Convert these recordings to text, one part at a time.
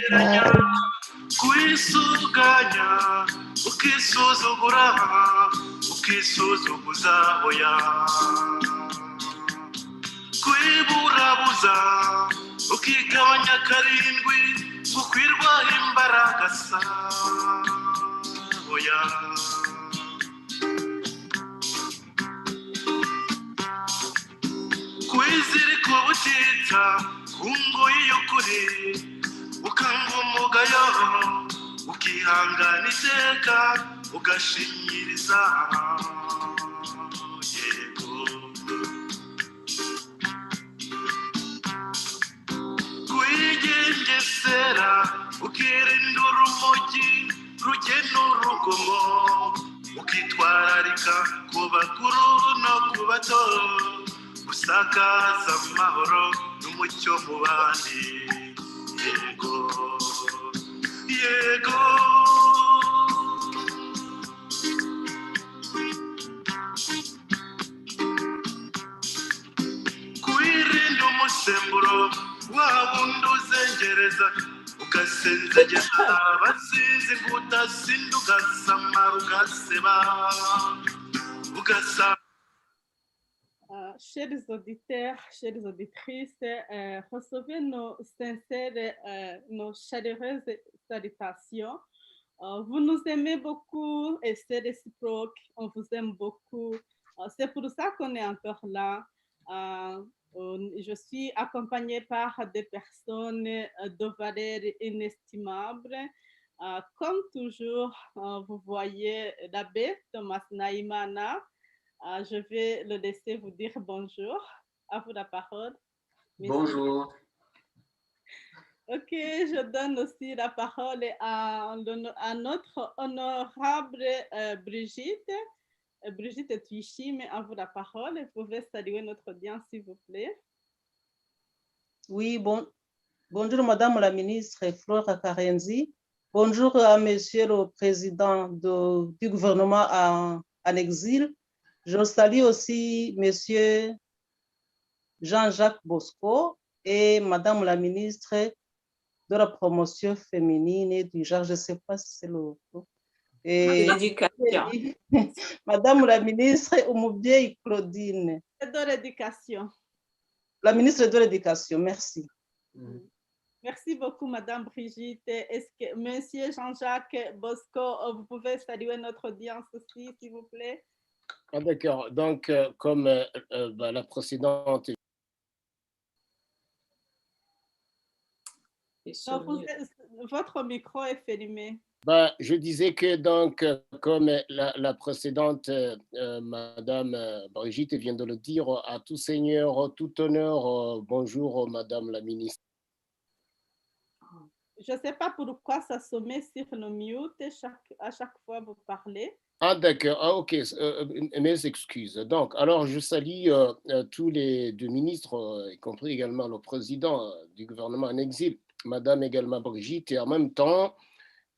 kwirenya kwisuganya ukisuzugura ukisuzuguza oya kwiburabuza ukigabanya karindwi ukwirwa imbaraga sa oya kwizirika ubutitsa ku ngoyi y'ukuri ukanga umugayo ukihangana iteka ugashinyiriza yego kwigengesera ukirinda urumogi rugena urugomo ukitwararika ku bakuru no ku bato usakaza amahoro n'umucyo mu bandi yego yego kwirinda umusemburo wabundi uzengereza ugasenzegeza abasinzi ngo udasinda ugasamara ugaseba ugasaba. Chers auditeurs, chères auditrices, recevez nos sincères, nos chaleureuses salutations. Vous nous aimez beaucoup et c'est réciproque. On vous aime beaucoup. C'est pour ça qu'on est encore là. Je suis accompagnée par des personnes de valeur inestimable. Comme toujours, vous voyez l'abbé Thomas Naïmana. Je vais le laisser vous dire bonjour. À vous la parole. Bonjour. Ok, je donne aussi la parole à notre honorable Brigitte. Brigitte Tuichime, à vous la parole. Vous pouvez saluer notre audience, s'il vous plaît. Oui, bonjour Madame la ministre Flora Karenzi. Bonjour à Monsieur le Président du gouvernement en exil. Je salue aussi Monsieur Jean-Jacques Bosco et Madame la ministre de la promotion féminine et du genre, je ne sais pas si c'est le... Et l'éducation. Madame la ministre Oumoubié Claudine. De l'éducation. La ministre de l'Éducation, merci. Merci beaucoup, Madame Brigitte. Est-ce que Monsieur Jean-Jacques Bosco, vous pouvez saluer notre audience aussi, s'il vous plaît? Ah, d'accord. Donc, comme la précédente... Votre micro est fermé. Je disais que donc, comme la précédente, Madame Brigitte vient de le dire, à tout seigneur, tout honneur, bonjour Madame la ministre. Je ne sais pas pourquoi ça se met sur le mute à chaque fois vous parlez. Ah d'accord, ah, ok, mes excuses. Donc, alors je salue tous les deux ministres, y compris également le président du gouvernement en exil, Madame également Brigitte, et en même temps,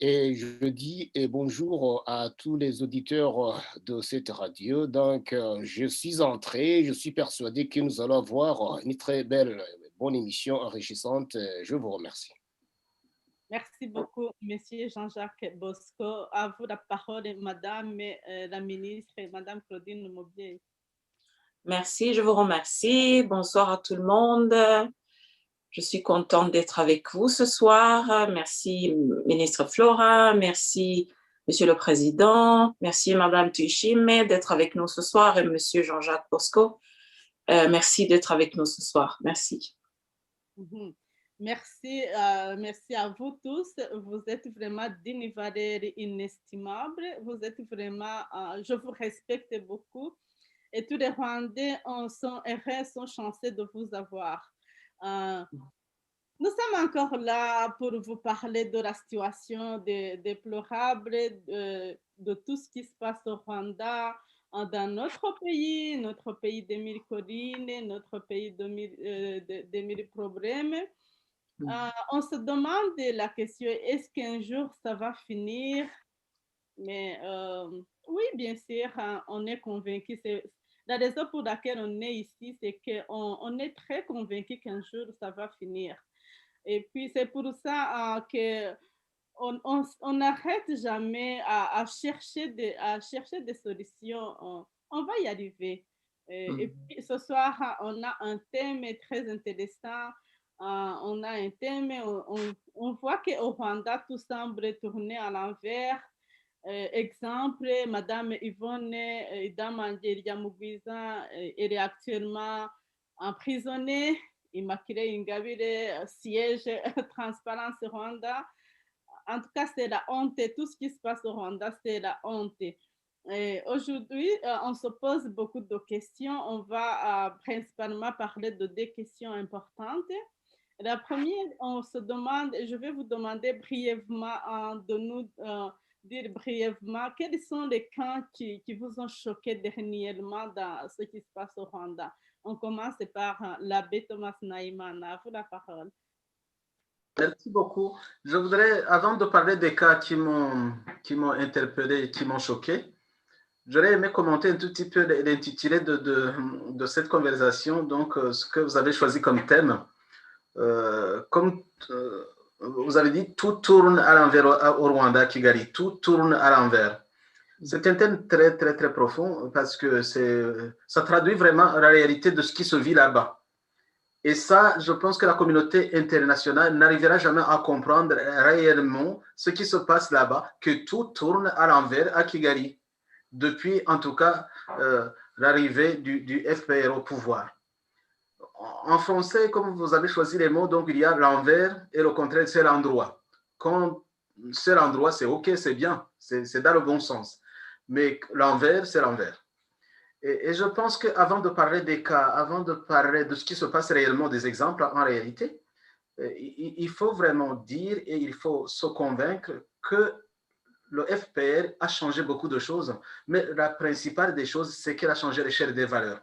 et je dis bonjour à tous les auditeurs de cette radio. Donc, je suis entré, je suis persuadé que nous allons avoir une très belle, bonne émission enrichissante. Je vous remercie. Merci beaucoup, Monsieur Jean-Jacques Bosco. À vous la parole, Madame la ministre, Madame Claudine Oumoubié. Merci, je vous remercie. Bonsoir à tout le monde. Je suis contente d'être avec vous ce soir. Merci, ministre Flora. Merci, Monsieur le Président. Merci, Madame Tuichime, d'être avec nous ce soir et Monsieur Jean-Jacques Bosco. Merci d'être avec nous ce soir. Merci. Merci, merci à vous tous. Vous êtes vraiment d'une valeur inestimable. Vous êtes vraiment, je vous respecte beaucoup. Et tous les Rwandais sont heureux, sont chanceux de vous avoir. Nous sommes encore là pour vous parler de la situation déplorable, de tout ce qui se passe au Rwanda, dans notre pays des mille collines, notre pays des mille problèmes. On se demande la question, est-ce qu'un jour ça va finir? Mais oui, bien sûr, on est convaincu. La raison pour laquelle on est ici, c'est qu'on est très convaincu qu'un jour ça va finir. Et puis, c'est pour ça que on n'arrête jamais à chercher des solutions. On va y arriver. Et puis, ce soir, on a un thème très intéressant. On a un thème, on voit qu'au Rwanda, tout semble tourner à l'envers. Exemple, Madame Yvonne Damandier Yamugwiza, elle est actuellement emprisonnée. Immaculée Ingabire siège Transparence Rwanda. En tout cas, c'est la honte. Tout ce qui se passe au Rwanda, c'est la honte. Aujourd'hui, on se pose beaucoup de questions. On va principalement parler de deux questions importantes. La première, on se demande, je vais vous demander brièvement de nous dire brièvement quels sont les camps qui vous ont choqué dernièrement dans ce qui se passe au Rwanda. On commence par l'abbé Thomas Naïmana. À vous la parole. Merci beaucoup. Je voudrais, avant de parler des cas qui m'ont interpellé, qui m'ont choqué, j'aurais aimé commenter un tout petit peu l'intitulé de cette conversation, donc ce que vous avez choisi comme thème. Comme vous avez dit, tout tourne à l'envers au Rwanda, Kigali, tout tourne à l'envers. C'est un thème très, très, très profond parce que ça traduit vraiment la réalité de ce qui se vit là-bas. Et ça, je pense que la communauté internationale n'arrivera jamais à comprendre réellement ce qui se passe là-bas, que tout tourne à l'envers à Kigali, depuis en tout cas l'arrivée du FPR au pouvoir. En français, comme vous avez choisi les mots, donc il y a l'envers et le contraire, c'est l'endroit. Quand c'est l'endroit, c'est OK, c'est bien, c'est dans le bon sens. Mais l'envers, c'est l'envers. Et je pense qu'avant de parler des cas, avant de parler de ce qui se passe réellement, des exemples en réalité, il faut vraiment dire et il faut se convaincre que le FPR a changé beaucoup de choses, mais la principale des choses, c'est qu'il a changé l'échelle des valeurs.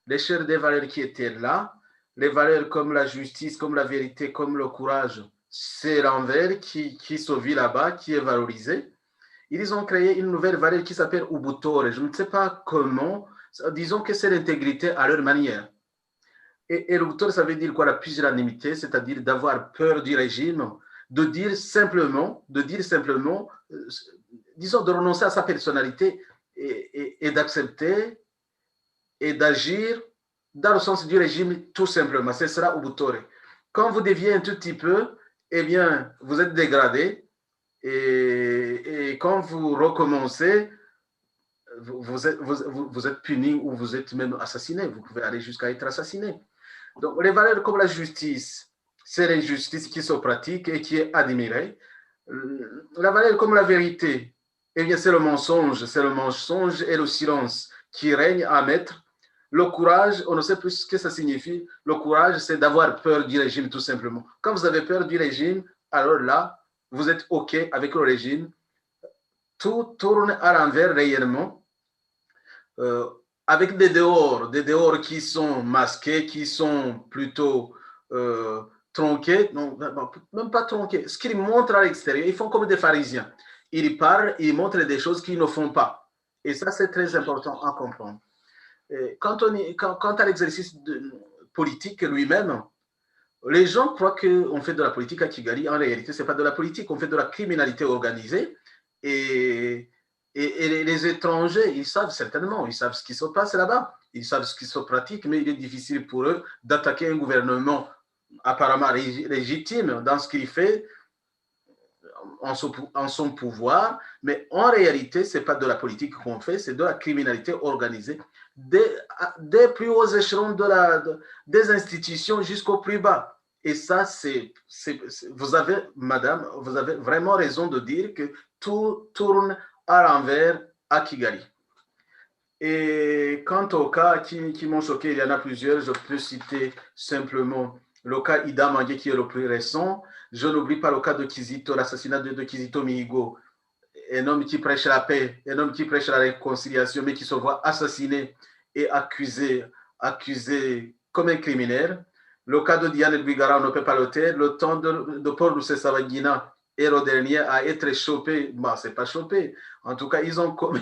L'échelle des valeurs qui étaient là, les valeurs comme la justice, comme la vérité, comme le courage, c'est l'envers qui se vit là-bas, qui est valorisé. Ils ont créé une nouvelle valeur qui s'appelle Ubutore. Je ne sais pas comment, disons que c'est l'intégrité à leur manière. Et l'Ubutore, ça veut dire quoi? La pusillanimité, c'est-à-dire d'avoir peur du régime, de dire simplement, disons, de renoncer à sa personnalité et d'accepter et d'agir dans le sens du régime tout simplement. Ce sera Ubutore. Quand vous déviez un tout petit peu, eh bien, vous êtes dégradé. Et quand vous recommencez, vous êtes puni ou vous êtes même assassiné. Vous pouvez aller jusqu'à être assassiné. Donc, les valeurs comme la justice, c'est l'injustice qui se pratique et qui est admirée. La valeur comme la vérité, eh bien, c'est le mensonge et le silence qui règnent à maître. Le courage, on ne sait plus ce que ça signifie. Le courage, c'est d'avoir peur du régime, tout simplement. Quand vous avez peur du régime, alors là, vous êtes OK avec le régime. Tout tourne à l'envers réellement, avec des dehors qui sont masqués, qui sont plutôt tronqués, non, même pas tronqués, ce qu'ils montrent à l'extérieur, ils font comme des pharisiens. Ils parlent, ils montrent des choses qu'ils ne font pas. Et ça, c'est très important à comprendre. Et quant à l'exercice politique lui-même, les gens croient qu'on fait de la politique à Kigali. En réalité, ce n'est pas de la politique, on fait de la criminalité organisée. Et les étrangers, ils savent certainement, ils savent ce qui se passe là-bas, ils savent ce qui se pratique, mais il est difficile pour eux d'attaquer un gouvernement apparemment légitime dans ce qu'il fait, en son pouvoir. Mais en réalité, ce n'est pas de la politique qu'on fait, c'est de la criminalité organisée, des plus hauts échelons des institutions jusqu'au plus bas. Et ça, vous avez, madame, vous avez vraiment raison de dire que tout tourne à l'envers à Kigali. Et quant aux cas qui m'ont choqué, il y en a plusieurs. Je peux citer simplement le cas Ida Mangué qui est le plus récent. Je n'oublie pas le cas de Kizito, l'assassinat de Kizito Mihigo, un homme qui prêche la paix, un homme qui prêche la réconciliation, mais qui se voit assassiné et accusé comme un criminel. Le cas de Diane Rwigara, on ne peut pas le taire. Le temps de Paul Rusesabagina est le dernier à être chopé. Bon, c'est pas chopé. En tout cas, ils ont commis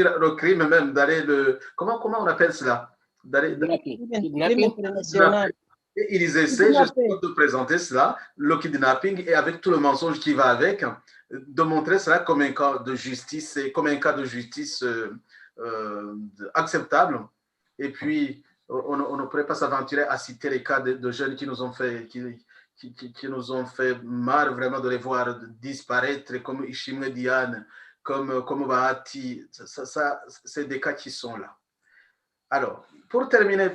le crime même d'aller comment on appelle cela? D'aller Crime international. Et ils essaient justement de présenter cela, le kidnapping, et avec tout le mensonge qui va avec, de montrer cela comme un cas de justice, comme un cas de justice acceptable. Et puis, on ne pourrait pas s'aventurer à citer les cas de jeunes qui nous ont fait, qui nous ont fait marre vraiment de les voir disparaître, comme Ishimwe Diane, comme Bahati. Ça, c'est des cas qui sont là. Alors, pour terminer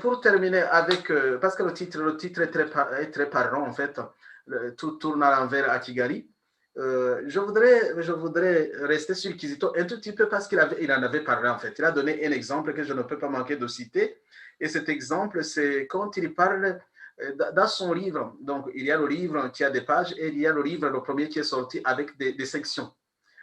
avec, parce que le titre est très parlant en fait, tout tourne à l'envers à Kigali. Je voudrais rester sur Kizito un tout petit peu parce qu'il en avait parlé en fait. Il a donné un exemple que je ne peux pas manquer de citer. Et cet exemple, c'est quand il parle dans son livre. Donc, il y a le livre qui a des pages et il y a le livre, le premier qui est sorti avec des sections.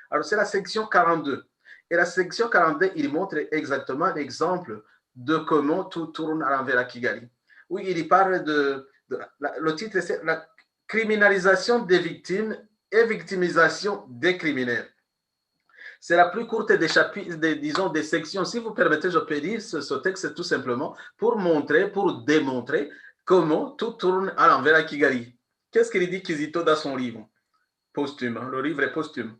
Alors, c'est la section 42. Et la section 42, il montre exactement l'exemple de comment tout tourne à l'envers à Kigali. Oui, il y parle le titre, c'est la criminalisation des victimes et victimisation des criminels. C'est la plus courte des chapitres, disons, des sections. Si vous permettez, je peux lire ce texte tout simplement pour démontrer comment tout tourne à l'envers à Kigali. Qu'est-ce qu'il dit Kizito dans son livre posthume? Le livre est posthume.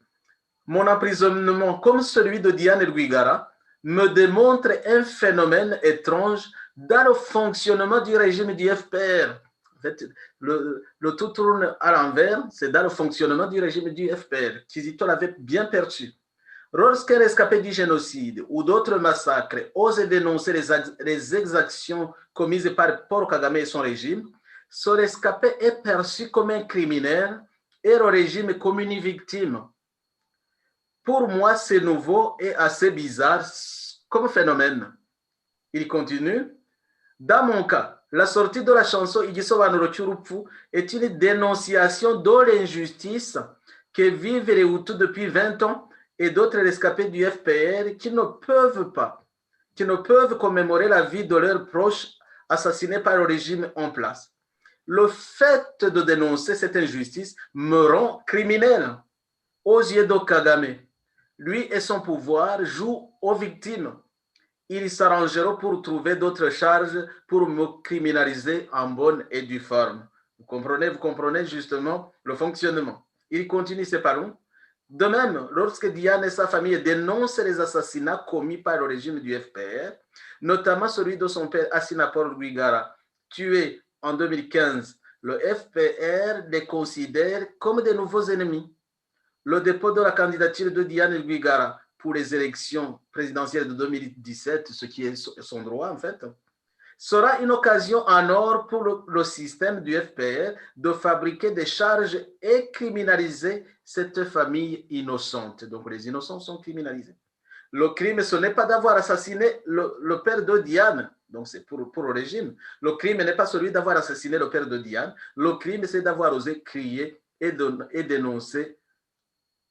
Mon emprisonnement, comme celui de Diane Rwigara, me démontre un phénomène étrange dans le fonctionnement du régime du FPR. En fait, le tout tourne à l'envers, c'est dans le fonctionnement du régime du FPR. Kizito l'avait bien perçu. Lorsqu'un rescapé du génocide ou d'autres massacres ose dénoncer les exactions commises par Paul Kagame et son régime, ce rescapé est perçu comme un criminel et le régime comme une victime. Pour moi, c'est nouveau et assez bizarre comme phénomène. Il continue. Dans mon cas, la sortie de la chanson Igisobanuro cy'urupfu est une dénonciation de l'injustice que vivent les Hutus depuis 20 ans et d'autres rescapés du FPR qui ne peuvent commémorer la vie de leurs proches assassinés par le régime en place. Le fait de dénoncer cette injustice me rend criminel aux yeux de Kagame. Lui et son pouvoir jouent aux victimes. Ils s'arrangeront pour trouver d'autres charges pour me criminaliser en bonne et due forme. Vous comprenez justement le fonctionnement. Il continue ses paroles. De même, lorsque Diane et sa famille dénoncent les assassinats commis par le régime du FPR, notamment celui de son père Assina Paul Rwigara, tué en 2015, le FPR les considère comme de nouveaux ennemis. Le dépôt de la candidature de Diane Rwigara pour les élections présidentielles de 2017, ce qui est son droit en fait, sera une occasion en or pour le système du FPR de fabriquer des charges et criminaliser cette famille innocente. Donc les innocents sont criminalisés. Le crime, ce n'est pas d'avoir assassiné le père de Diane, donc c'est pour le régime. Le crime n'est pas celui d'avoir assassiné le père de Diane. Le crime, c'est d'avoir osé crier et dénoncer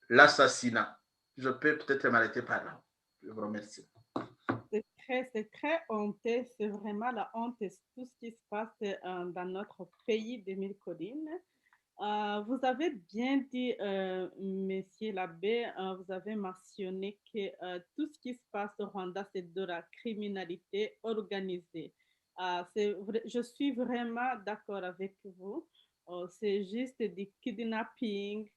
l'assassinat. Je peux peut-être m'arrêter par là. Je vous remercie. C'est très honteux, c'est vraiment la honte, tout ce qui se passe dans notre pays de Mille Collines. Vous avez bien dit, Monsieur l'abbé, vous avez mentionné que tout ce qui se passe au Rwanda, c'est de la criminalité organisée. Je suis vraiment d'accord avec vous. C'est juste du kidnapping,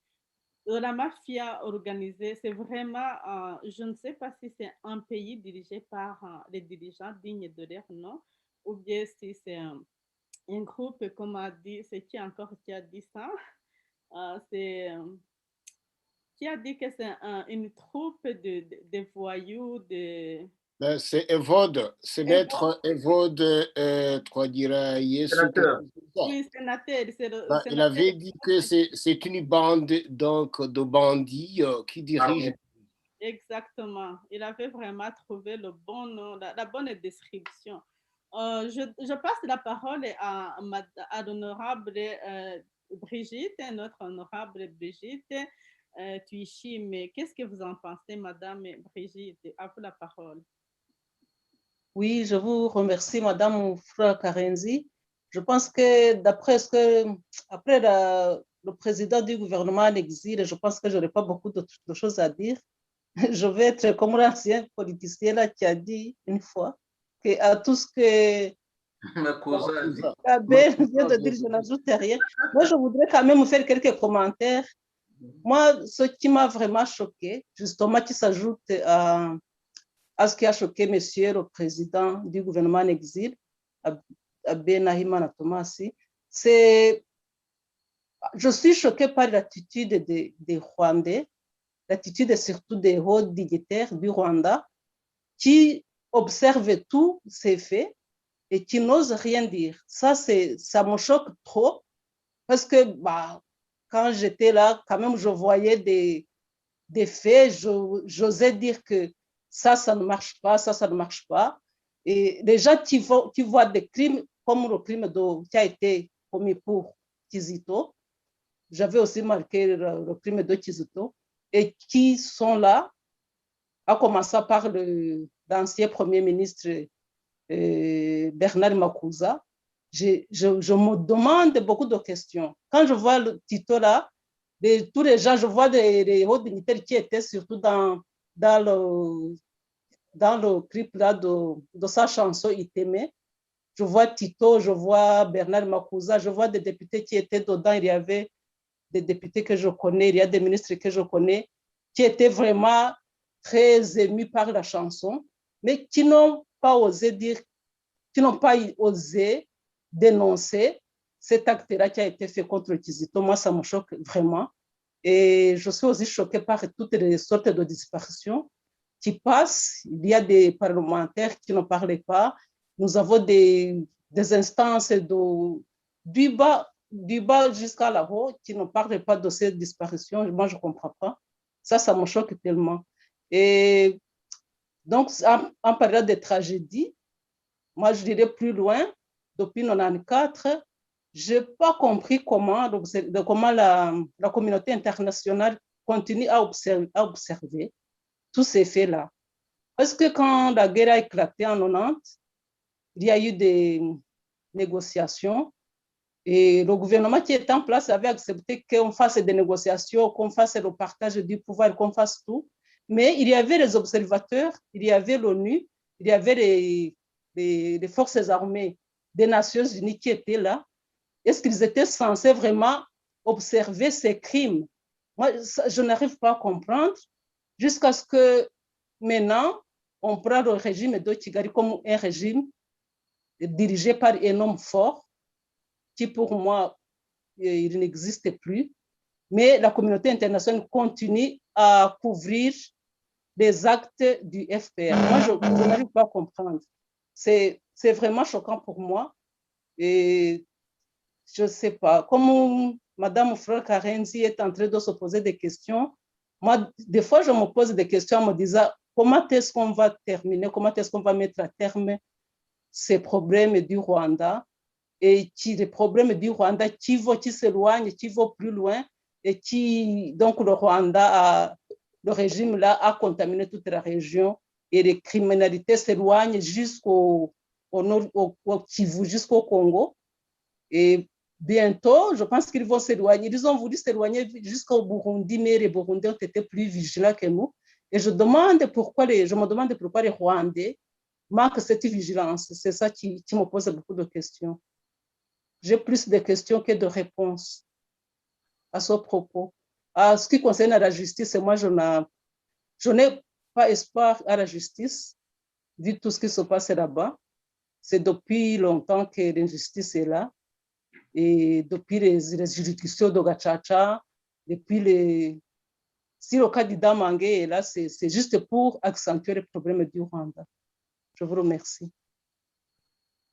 de la mafia organisée. C'est vraiment, je ne sais pas si c'est un pays dirigé par les dirigeants dignes de leur nom, ou bien si c'est un groupe, comme a dit, c'est qui encore qui a dit ça? Qui a dit que c'est une troupe de voyous, de... C'est Evode, c'est maître Evode Sénateur. Oui, sénateur. Il avait dit que c'est une bande donc, de bandits qui dirigent. Exactement. Il avait vraiment trouvé le bon nom, la bonne description. Je passe la parole à l'honorable Brigitte, notre honorable Brigitte Tuichi. Mais qu'est-ce que vous en pensez, Madame Brigitte? À vous la parole. Oui, je vous remercie, Madame Flora Karenzi. Je pense que d'après après le président du gouvernement en exil, je pense que je n'aurai pas beaucoup de choses à dire. Je vais être comme l'ancien politicien là qui a dit une fois qu'à tout ce que Makuza. Abbé vient de dire, je n'ajoute rien. Moi, je voudrais quand même faire quelques commentaires. Moi, ce qui m'a vraiment choqué, justement, qui s'ajoute à ce qui a choqué monsieur le président du gouvernement en exil, Abbé Nahimana Tomasi, c'est, je suis choquée par l'attitude des Rwandais, l'attitude surtout des hauts dignitaires du Rwanda, qui observent tous ces faits et qui n'osent rien dire. Ça me choque trop, parce que quand j'étais là, quand même, je voyais des faits, j'osais dire que ça ne marche pas, ça ne marche pas. Et les gens qui voient des crimes comme le crime qui a été commis pour Kizito, j'avais aussi marqué le crime de Kizito, et qui sont là, à commencer par l'ancien Premier ministre Bernard Makuza. Je me demande beaucoup de questions. Quand je vois le titre là, tous les gens, je vois des hauts dignitaires qui étaient surtout dans le clip là de sa chanson Iteme. Je vois Tito, je vois Bernard Makuza, je vois des députés qui étaient dedans. Il y avait des députés que je connais, il y a des ministres que je connais qui étaient vraiment très émus par la chanson, mais qui n'ont pas osé dire, qui n'ont pas osé dénoncer cet acte-là qui a été fait contre Kizito. Moi, ça me choque vraiment. Et je suis aussi choquée par toutes les sortes de disparitions qui passent. Il y a des parlementaires qui ne parlaient pas. Nous avons des instances du bas jusqu'à là-haut qui ne parlent pas de ces disparitions. Moi, je ne comprends pas. Ça me choque tellement. Et donc, en période de tragédie, moi, je dirais plus loin, depuis 1994, je n'ai pas compris comment la communauté internationale continue à observer tous ces faits-là. Parce que quand la guerre a éclaté en 90, il y a eu des négociations et le gouvernement qui était en place avait accepté qu'on fasse des négociations, qu'on fasse le partage du pouvoir, qu'on fasse tout. Mais il y avait les observateurs, il y avait l'ONU, il y avait les forces armées des Nations Unies qui étaient là. Est-ce qu'ils étaient censés vraiment observer ces crimes? Moi, je n'arrive pas à comprendre jusqu'à ce que maintenant, on prend le régime de Kigali comme un régime dirigé par un homme fort qui, pour moi, il n'existe plus. Mais la communauté internationale continue à couvrir les actes du FPR. Moi, je n'arrive pas à comprendre. C'est vraiment choquant pour moi. Et je ne sais pas, comme Madame Fleur Karenzi est en train de se poser des questions, moi, des fois, je me pose des questions en me disant comment est-ce qu'on va terminer, comment est-ce qu'on va mettre à terme ces problèmes du Rwanda et les problèmes du Rwanda qui s'éloignent, qui vont plus loin et qui, donc le Rwanda, le régime là a contaminé toute la région et les criminalités s'éloignent jusqu'au Kivu, jusqu'au Congo. Et bientôt, je pense qu'ils vont s'éloigner. Ils ont voulu s'éloigner jusqu'au Burundi, mais les Burundais ont été plus vigilants que nous. Et je me demande pourquoi les Rwandais manquent cette vigilance. C'est ça qui me pose beaucoup de questions. J'ai plus de questions que de réponses à ce propos. À ce qui concerne la justice, moi, je n'ai pas espoir à la justice, vu tout ce qui se passe là-bas. C'est depuis longtemps que l'injustice est là. Et depuis les juridictions de Gachacha, depuis si le cas d'Idamange est là, c'est juste pour accentuer les problèmes du Rwanda. Je vous remercie.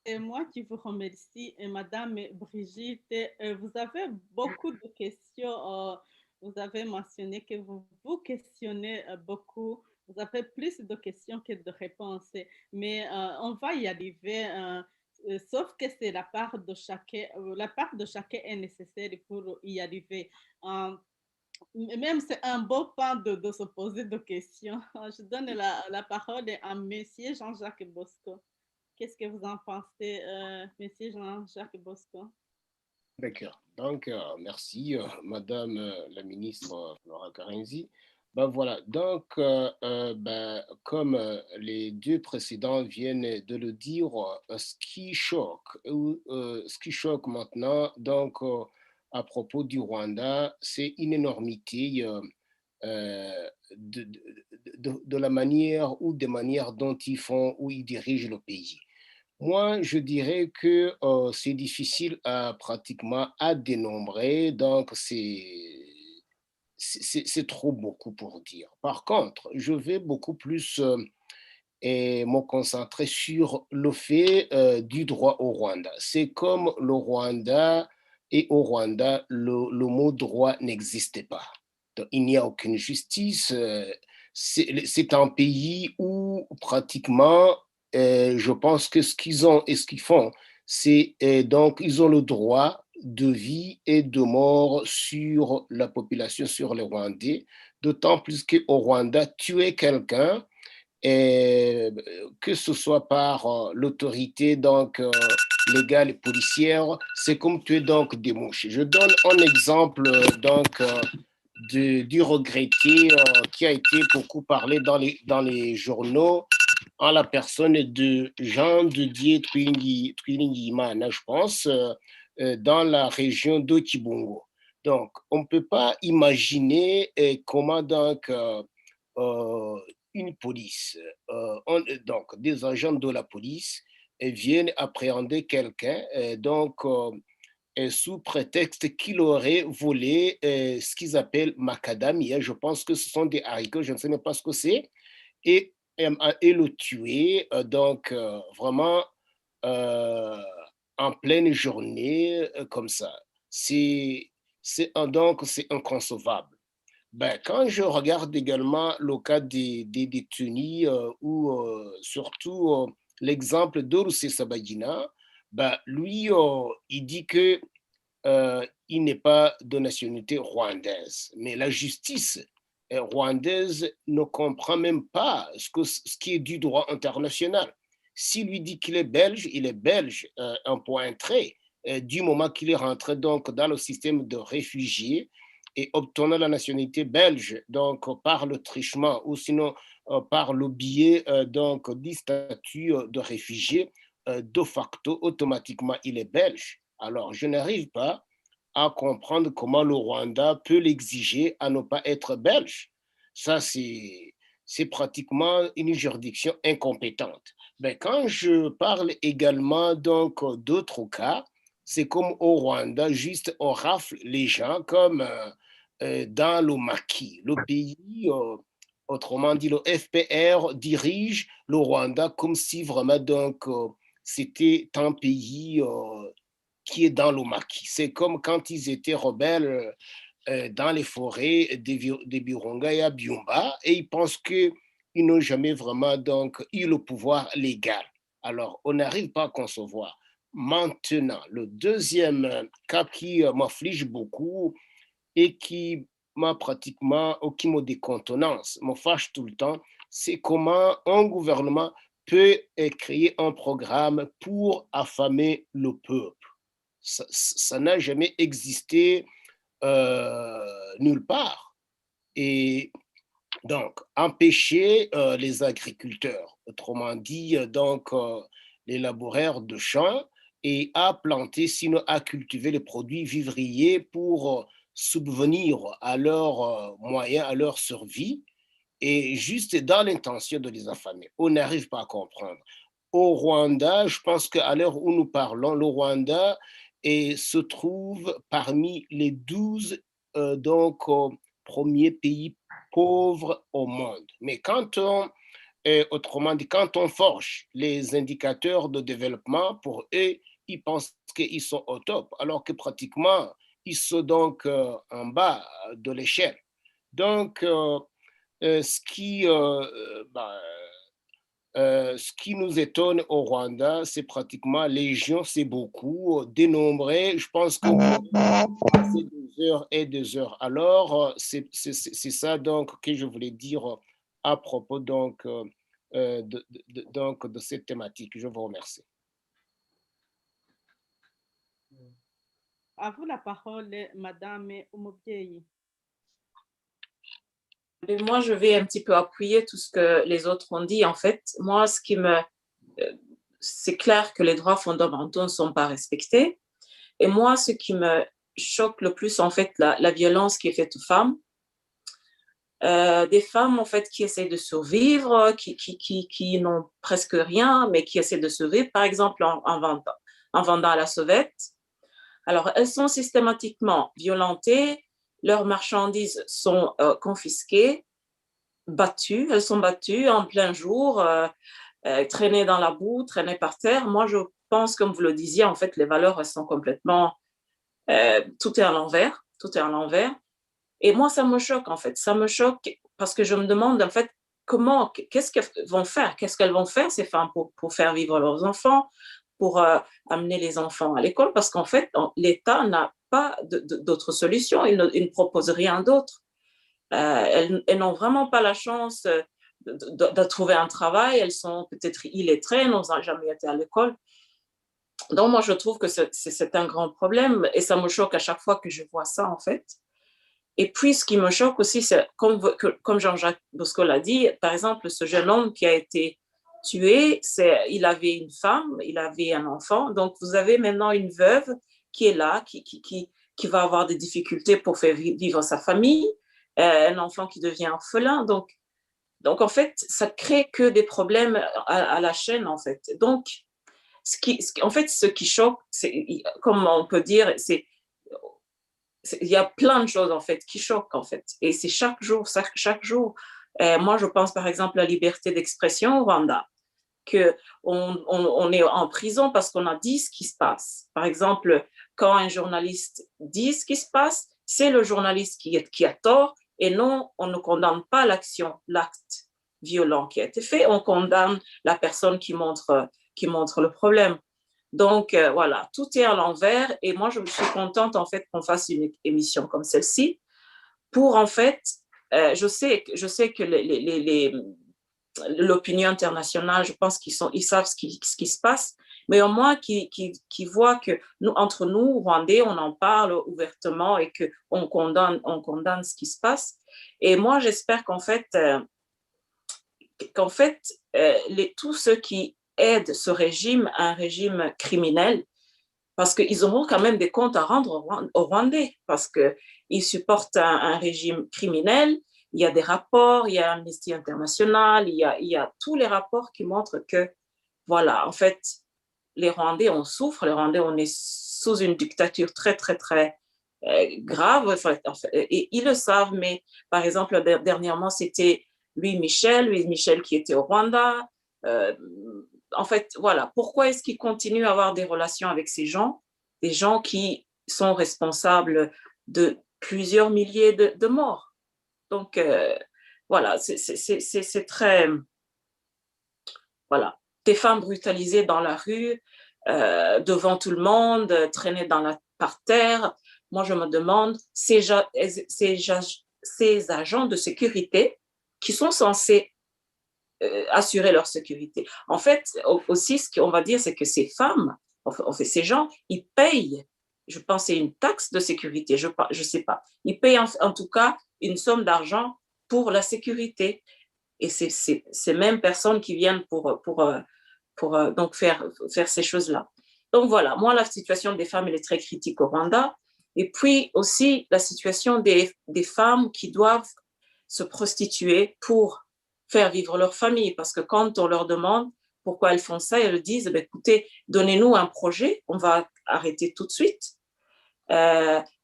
Et moi qui vous remercie, et Madame Brigitte, vous avez beaucoup de questions. Vous avez mentionné que vous vous questionnez beaucoup. Vous avez plus de questions que de réponses. Mais on va y arriver. Sauf que c'est la part de chacun est nécessaire pour y arriver. Même c'est un beau point de se poser des questions. Je donne la parole à Monsieur Jean-Jacques Bosco. Qu'est-ce que vous en pensez, Monsieur Jean-Jacques Bosco? D'accord. Donc, merci, Madame la ministre Flora Karenzi. Ben voilà, donc comme les deux précédents viennent de le dire, ce qui choque maintenant, donc à propos du Rwanda, c'est une énormité de, de, de la manière ou des manières dont ils font, ou ils dirigent le pays. Moi, je dirais que c'est difficile pratiquement à dénombrer, donc c'est trop beaucoup pour dire. Par contre, je vais beaucoup plus me concentrer sur le fait du droit au Rwanda. C'est comme le Rwanda et au Rwanda, le mot droit n'existe pas. Donc, il n'y a aucune justice. C'est un pays où pratiquement, je pense que ce qu'ils ont et ce qu'ils font, c'est donc ils ont le droit de vie et de mort sur la population, sur les Rwandais, d'autant plus qu'au Rwanda, tuer quelqu'un, et que ce soit par l'autorité donc légale et policière, c'est comme tuer donc des mouches. Je donne un exemple donc du regretté qui a été beaucoup parlé dans les journaux en la personne de Jean Didier Twilingi-Imana, je pense, dans la région de Kibungo. Donc, on ne peut pas imaginer comment donc euh, une police, donc des agents de la police viennent appréhender quelqu'un, sous prétexte qu'il aurait volé ce qu'ils appellent macadamia. Je pense que ce sont des haricots, je ne sais même pas ce que c'est, et, et le tuer, vraiment euh, en pleine journée, comme ça. Donc, c'est inconcevable. Ben, quand je regarde également le cas des détenus ou surtout l'exemple d'Orusé Sabagina, ben, lui, il dit que il n'est pas de nationalité rwandaise. Mais la justice rwandaise ne comprend même pas ce qui est du droit international. S'il lui dit qu'il est belge, il est belge, un point trait, du moment qu'il est rentré donc dans le système de réfugiés et obtenant la nationalité belge, donc par le trichement ou sinon par le biais donc du statut de réfugié, de facto, automatiquement, il est belge. Alors, je n'arrive pas à comprendre comment le Rwanda peut l'exiger à ne pas être belge. Ça, c'est pratiquement une juridiction incompétente. Mais quand je parle également donc d'autres cas, c'est comme au Rwanda, juste on rafle les gens comme dans le maquis. Le pays, autrement dit le FPR, dirige le Rwanda comme si vraiment donc c'était un pays qui est dans le maquis. C'est comme quand ils étaient rebelles dans les forêts des Virunga et à Byumba, et ils pensent qu'ils n'ont jamais vraiment donc eu le pouvoir légal. Alors, on n'arrive pas à concevoir. Maintenant, le deuxième cas qui m'afflige beaucoup et qui m'a pratiquement, ou qui me décontenance, me fâche tout le temps, c'est comment un gouvernement peut créer un programme pour affamer le peuple. Ça n'a jamais existé nulle part. Et donc, empêcher les agriculteurs, autrement dit, les laboureurs de champs, et à planter, sinon à cultiver les produits vivriers pour subvenir à leurs moyens, à leur survie, et juste dans l'intention de les affamer. On n'arrive pas à comprendre. Au Rwanda, je pense qu'à l'heure où nous parlons, le Rwanda se trouve parmi les 12 premiers pays pauvres au monde. Mais autrement dit, quand on forge les indicateurs de développement, pour eux, ils pensent qu'ils sont au top, alors que pratiquement, ils sont donc en bas de l'échelle. Donc, ce qui nous étonne au Rwanda, c'est pratiquement les gens, c'est beaucoup, dénombré. Je pense que c'est 2 heures et 2 heures. Alors, c'est ça donc que je voulais dire à propos donc de cette thématique. Je vous remercie. À vous la parole, Madame Umubyeyi. Et moi, je vais un petit peu appuyer tout ce que les autres ont dit. En fait, moi, c'est clair que les droits fondamentaux ne sont pas respectés. Et moi, ce qui me choque le plus, en fait, la violence qui est faite aux femmes. Des femmes, en fait, qui essaient de survivre, qui n'ont presque rien, mais qui essaient de survivre, par exemple, en vendant à la sauvette. Alors, elles sont systématiquement violentées, leurs marchandises sont confisquées, battues, elles sont battues en plein jour, traînées dans la boue, traînées par terre. Moi, je pense, comme vous le disiez, en fait, les valeurs, elles sont complètement... tout est à l'envers, tout est à l'envers. Et moi, ça me choque, en fait. Ça me choque parce que je me demande, en fait, qu'est-ce qu'elles vont faire? Qu'est-ce qu'elles vont faire, ces femmes, pour faire vivre leurs enfants, pour amener les enfants à l'école? Parce qu'en fait, l'État n'a pas d'autre solution. Il ne propose rien d'autre. Elles n'ont vraiment pas la chance de trouver un travail. Elles sont peut-être illettrées, n'ont jamais été à l'école. Donc, moi, je trouve que c'est un grand problème et ça me choque à chaque fois que je vois ça, en fait. Et puis, ce qui me choque aussi, c'est comme Jean-Jacques Bosco l'a dit, par exemple, ce jeune homme qui a été tué, il avait une femme, il avait un enfant. Donc, vous avez maintenant une veuve qui est là, qui va avoir des difficultés pour faire vivre sa famille, un enfant qui devient orphelin. Donc, en fait, ça crée que des problèmes à la chaîne, en fait. Donc, ce qui choque, comme on peut dire, il y a plein de choses en fait qui choquent en fait, et c'est chaque jour. Moi, je pense par exemple à la liberté d'expression au Rwanda, que on est en prison parce qu'on a dit ce qui se passe. Par exemple, quand un journaliste dit ce qui se passe, c'est le journaliste qui a tort, et non, on ne condamne pas l'acte violent qui a été fait, on condamne la personne qui montre le problème. Donc, voilà, tout est à l'envers. Et moi, je suis contente, en fait, qu'on fasse une émission comme celle-ci pour, en fait, je sais que l'opinion internationale, je pense ils savent ce qui se passe, mais au moins qu'ils voient que entre nous, Rwandais, on en parle ouvertement et qu'on condamne ce qui se passe. Et moi, j'espère qu'en fait, tous ceux qui aident ce régime, un régime criminel, parce qu'ils auront quand même des comptes à rendre aux Rwandais, parce qu'ils supportent un régime criminel. Il y a des rapports, il y a Amnesty International, il y a tous les rapports qui montrent que, voilà, en fait, les Rwandais, on souffre, les Rwandais, on est sous une dictature très, très, très grave, et ils le savent, mais par exemple, dernièrement, c'était Louis Michel qui était au Rwanda. En fait, voilà, pourquoi est-ce qu'ils continuent à avoir des relations avec ces gens, des gens qui sont responsables de plusieurs milliers de morts? Donc, voilà, c'est très... Voilà, des femmes brutalisées dans la rue, devant tout le monde, traînées par terre. Moi, je me demande, ces agents de sécurité qui sont censés assurer leur sécurité. En fait, aussi, ce qu'on va dire, c'est que ces femmes, en fait, ces gens, ils payent, je pense, c'est une taxe de sécurité, je sais pas. Ils payent en tout cas une somme d'argent pour la sécurité. Et c'est ces mêmes personnes qui viennent pour donc faire ces choses-là. Donc voilà, moi, la situation des femmes, elle est très critique au Rwanda. Et puis aussi, la situation des femmes qui doivent se prostituer pour faire vivre leur famille. Parce que quand on leur demande pourquoi elles font ça, elles disent, bah, écoutez, donnez-nous un projet, on va arrêter tout de suite.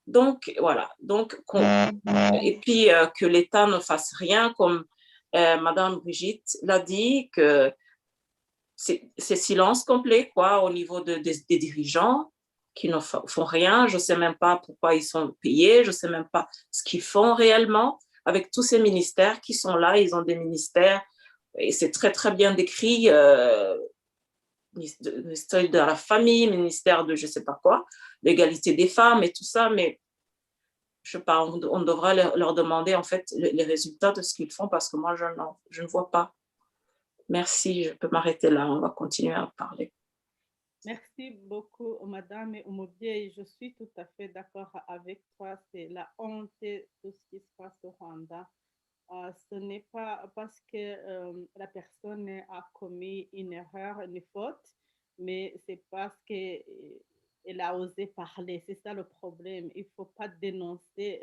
Donc, voilà. Donc, et puis, que l'État ne fasse rien, comme Madame Brigitte l'a dit, que c'est silence complet, quoi, au niveau des dirigeants qui ne font rien. Je ne sais même pas pourquoi ils sont payés, je ne sais même pas ce qu'ils font réellement avec tous ces ministères qui sont là. Ils ont des ministères et c'est très, très bien décrit. Ministère de la famille, ministère de je ne sais pas quoi, l'égalité des femmes et tout ça, mais je sais pas, on devra leur demander en fait les résultats de ce qu'ils font parce que moi, je ne vois pas. Merci, je peux m'arrêter là, on va continuer à parler. Merci beaucoup, Madame Umubyeyi. Je suis tout à fait d'accord avec toi. C'est la honte de tout ce qui se passe au Rwanda. Ce n'est pas parce que la personne a commis une erreur, une faute, mais c'est parce qu'elle a osé parler. C'est ça le problème. Il ne faut pas dénoncer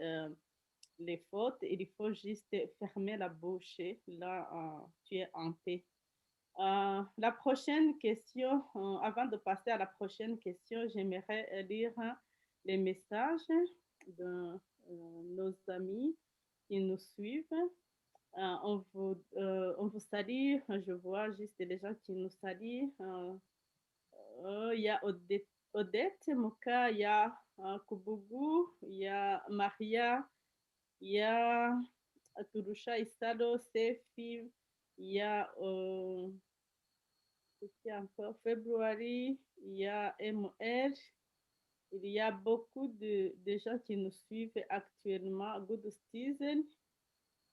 les fautes, il faut juste fermer la bouche. Là, tu es en paix. La prochaine question, avant de passer à la prochaine question, j'aimerais lire les messages de nos amis qui nous suivent. On vous salue, je vois juste les gens qui nous saluent. Il y a Odette Moka, il y a Kubugu, il y a Maria, il y a Turusha Isalo, Sefi, il y a encore février, il y a ML, il y a beaucoup de gens qui nous suivent actuellement. Good season.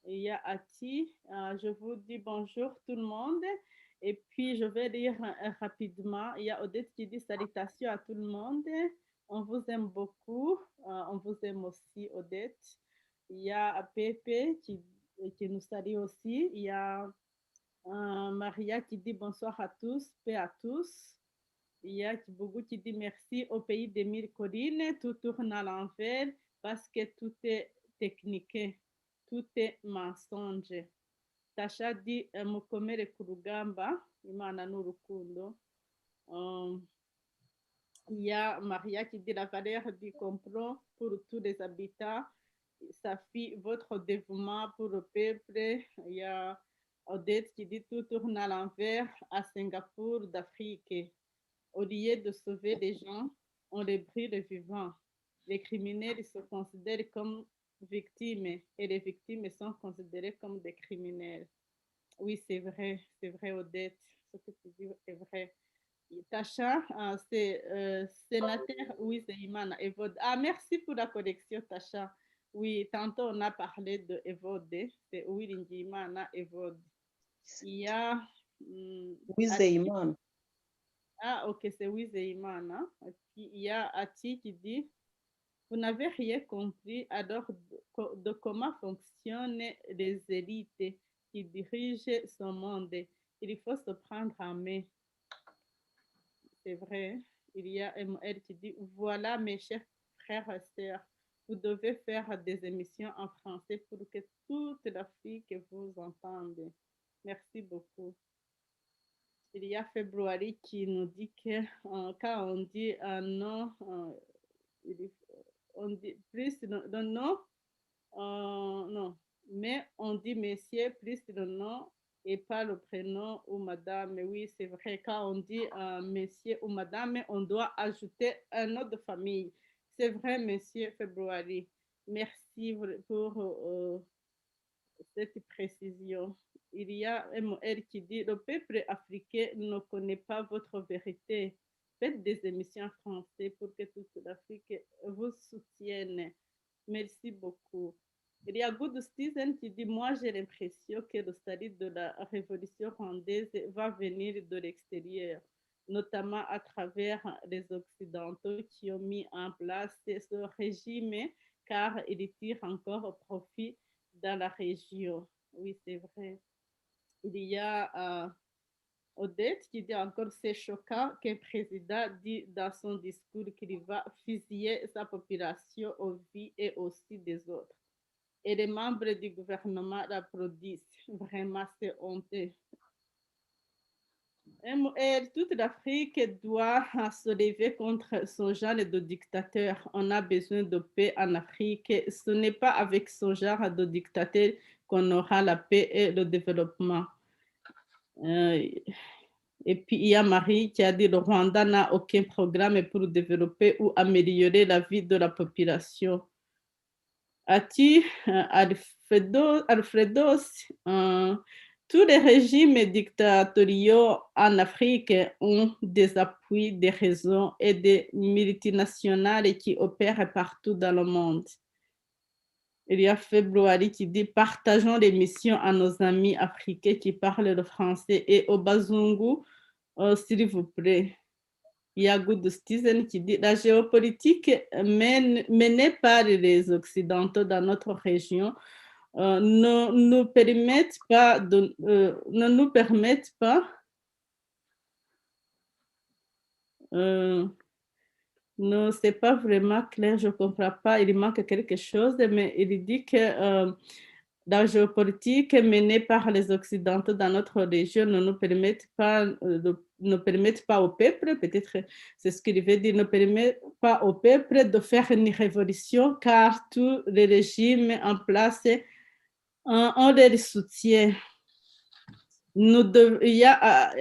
Il y a Ati. Je vous dis bonjour tout le monde. Et puis, je vais lire rapidement. Il y a Odette qui dit salutations à tout le monde. On vous aime beaucoup. On vous aime aussi, Odette. Il y a Pepe qui nous salue aussi. Il y a Maria qui dit bonsoir à tous, paix à tous. Il y a Kibougou qui dit merci au pays des mille collines. Tout tourne à l'envers parce que tout est technique. Tout est mensonge. Tasha dit mukomere ku rugamba imana n'urukundo. Il y a Maria qui dit la valeur du complot pour tous les habitants. Safi, votre dévouement pour le peuple. Il y a Odette qui dit tout tourne à l'envers à Singapour d'Afrique. Au lieu de sauver les gens, on les brûle vivants. Les criminels se considèrent comme victimes et les victimes sont considérées comme des criminels. Oui, c'est vrai, Odette. Ce que tu dis est vrai. Tacha, c'est sénateur Ouiseimana Evode. Ah, merci pour la correction, Tacha. Oui, tantôt on a parlé de Evode, c'est Ouiseimana Evode. Il y a. Ouiseimana. Ah, ok, c'est Ouiseimana. Il y a Ati qui dit vous n'avez rien compris alors de comment fonctionnent les élites qui dirigent ce monde. Il faut se prendre en main. C'est vrai. Il y a ML qui dit voilà mes chers frères et sœurs, vous devez faire des émissions en français pour que toute l'Afrique vous entende. Merci beaucoup. Il y a Février qui nous dit que quand on dit un nom, on dit plus le nom, non, mais on dit monsieur plus le nom et pas le prénom ou madame. Mais oui, c'est vrai, quand on dit monsieur ou madame, on doit ajouter un nom de famille. C'est vrai, monsieur Février. Merci pour cette précision. Il y a ML qui dit le peuple africain ne connaît pas votre vérité. Faites des émissions en français pour que toute l'Afrique vous soutienne. Merci beaucoup. Il y a Good Citizen qui dit moi j'ai l'impression que le salut de la révolution rwandaise va venir de l'extérieur, notamment à travers les Occidentaux qui ont mis en place ce régime car il tire encore au profit dans la région. Oui, c'est vrai. Il y a Odette qui dit encore c'est choquant qu'un président dit dans son discours qu'il va fusiller sa population aux vies et aussi des autres. Et les membres du gouvernement l'applaudissent. Vraiment, c'est honteux. Toute l'Afrique doit se lever contre ce genre de dictateur. On a besoin de paix en Afrique. Ce n'est pas avec ce genre de dictateur qu'on aura la paix et le développement. Et puis, il y a Marie qui a dit le Rwanda n'a aucun programme pour développer ou améliorer la vie de la population. Ati, Alfredos, tous les régimes dictatoriaux en Afrique ont des appuis, des réseaux et des multinationales qui opèrent partout dans le monde. Il y a Février qui dit partageons les missions à nos amis africains qui parlent le français et au Bazungu, s'il vous plaît. Il y a Good Citizen qui dit la géopolitique menée par les Occidentaux dans notre région ne nous permettent pas ne nous permettent pas non, c'est pas vraiment clair, je comprends pas, il manque quelque chose, mais il dit que la géopolitique menée par les Occidentaux dans notre région ne nous permettent pas, ne permettent pas au peuple, peut-être c'est ce qu'il veut dire, ne permet pas au peuple de faire une révolution car tous les régimes en place ont leur soutien. Il y a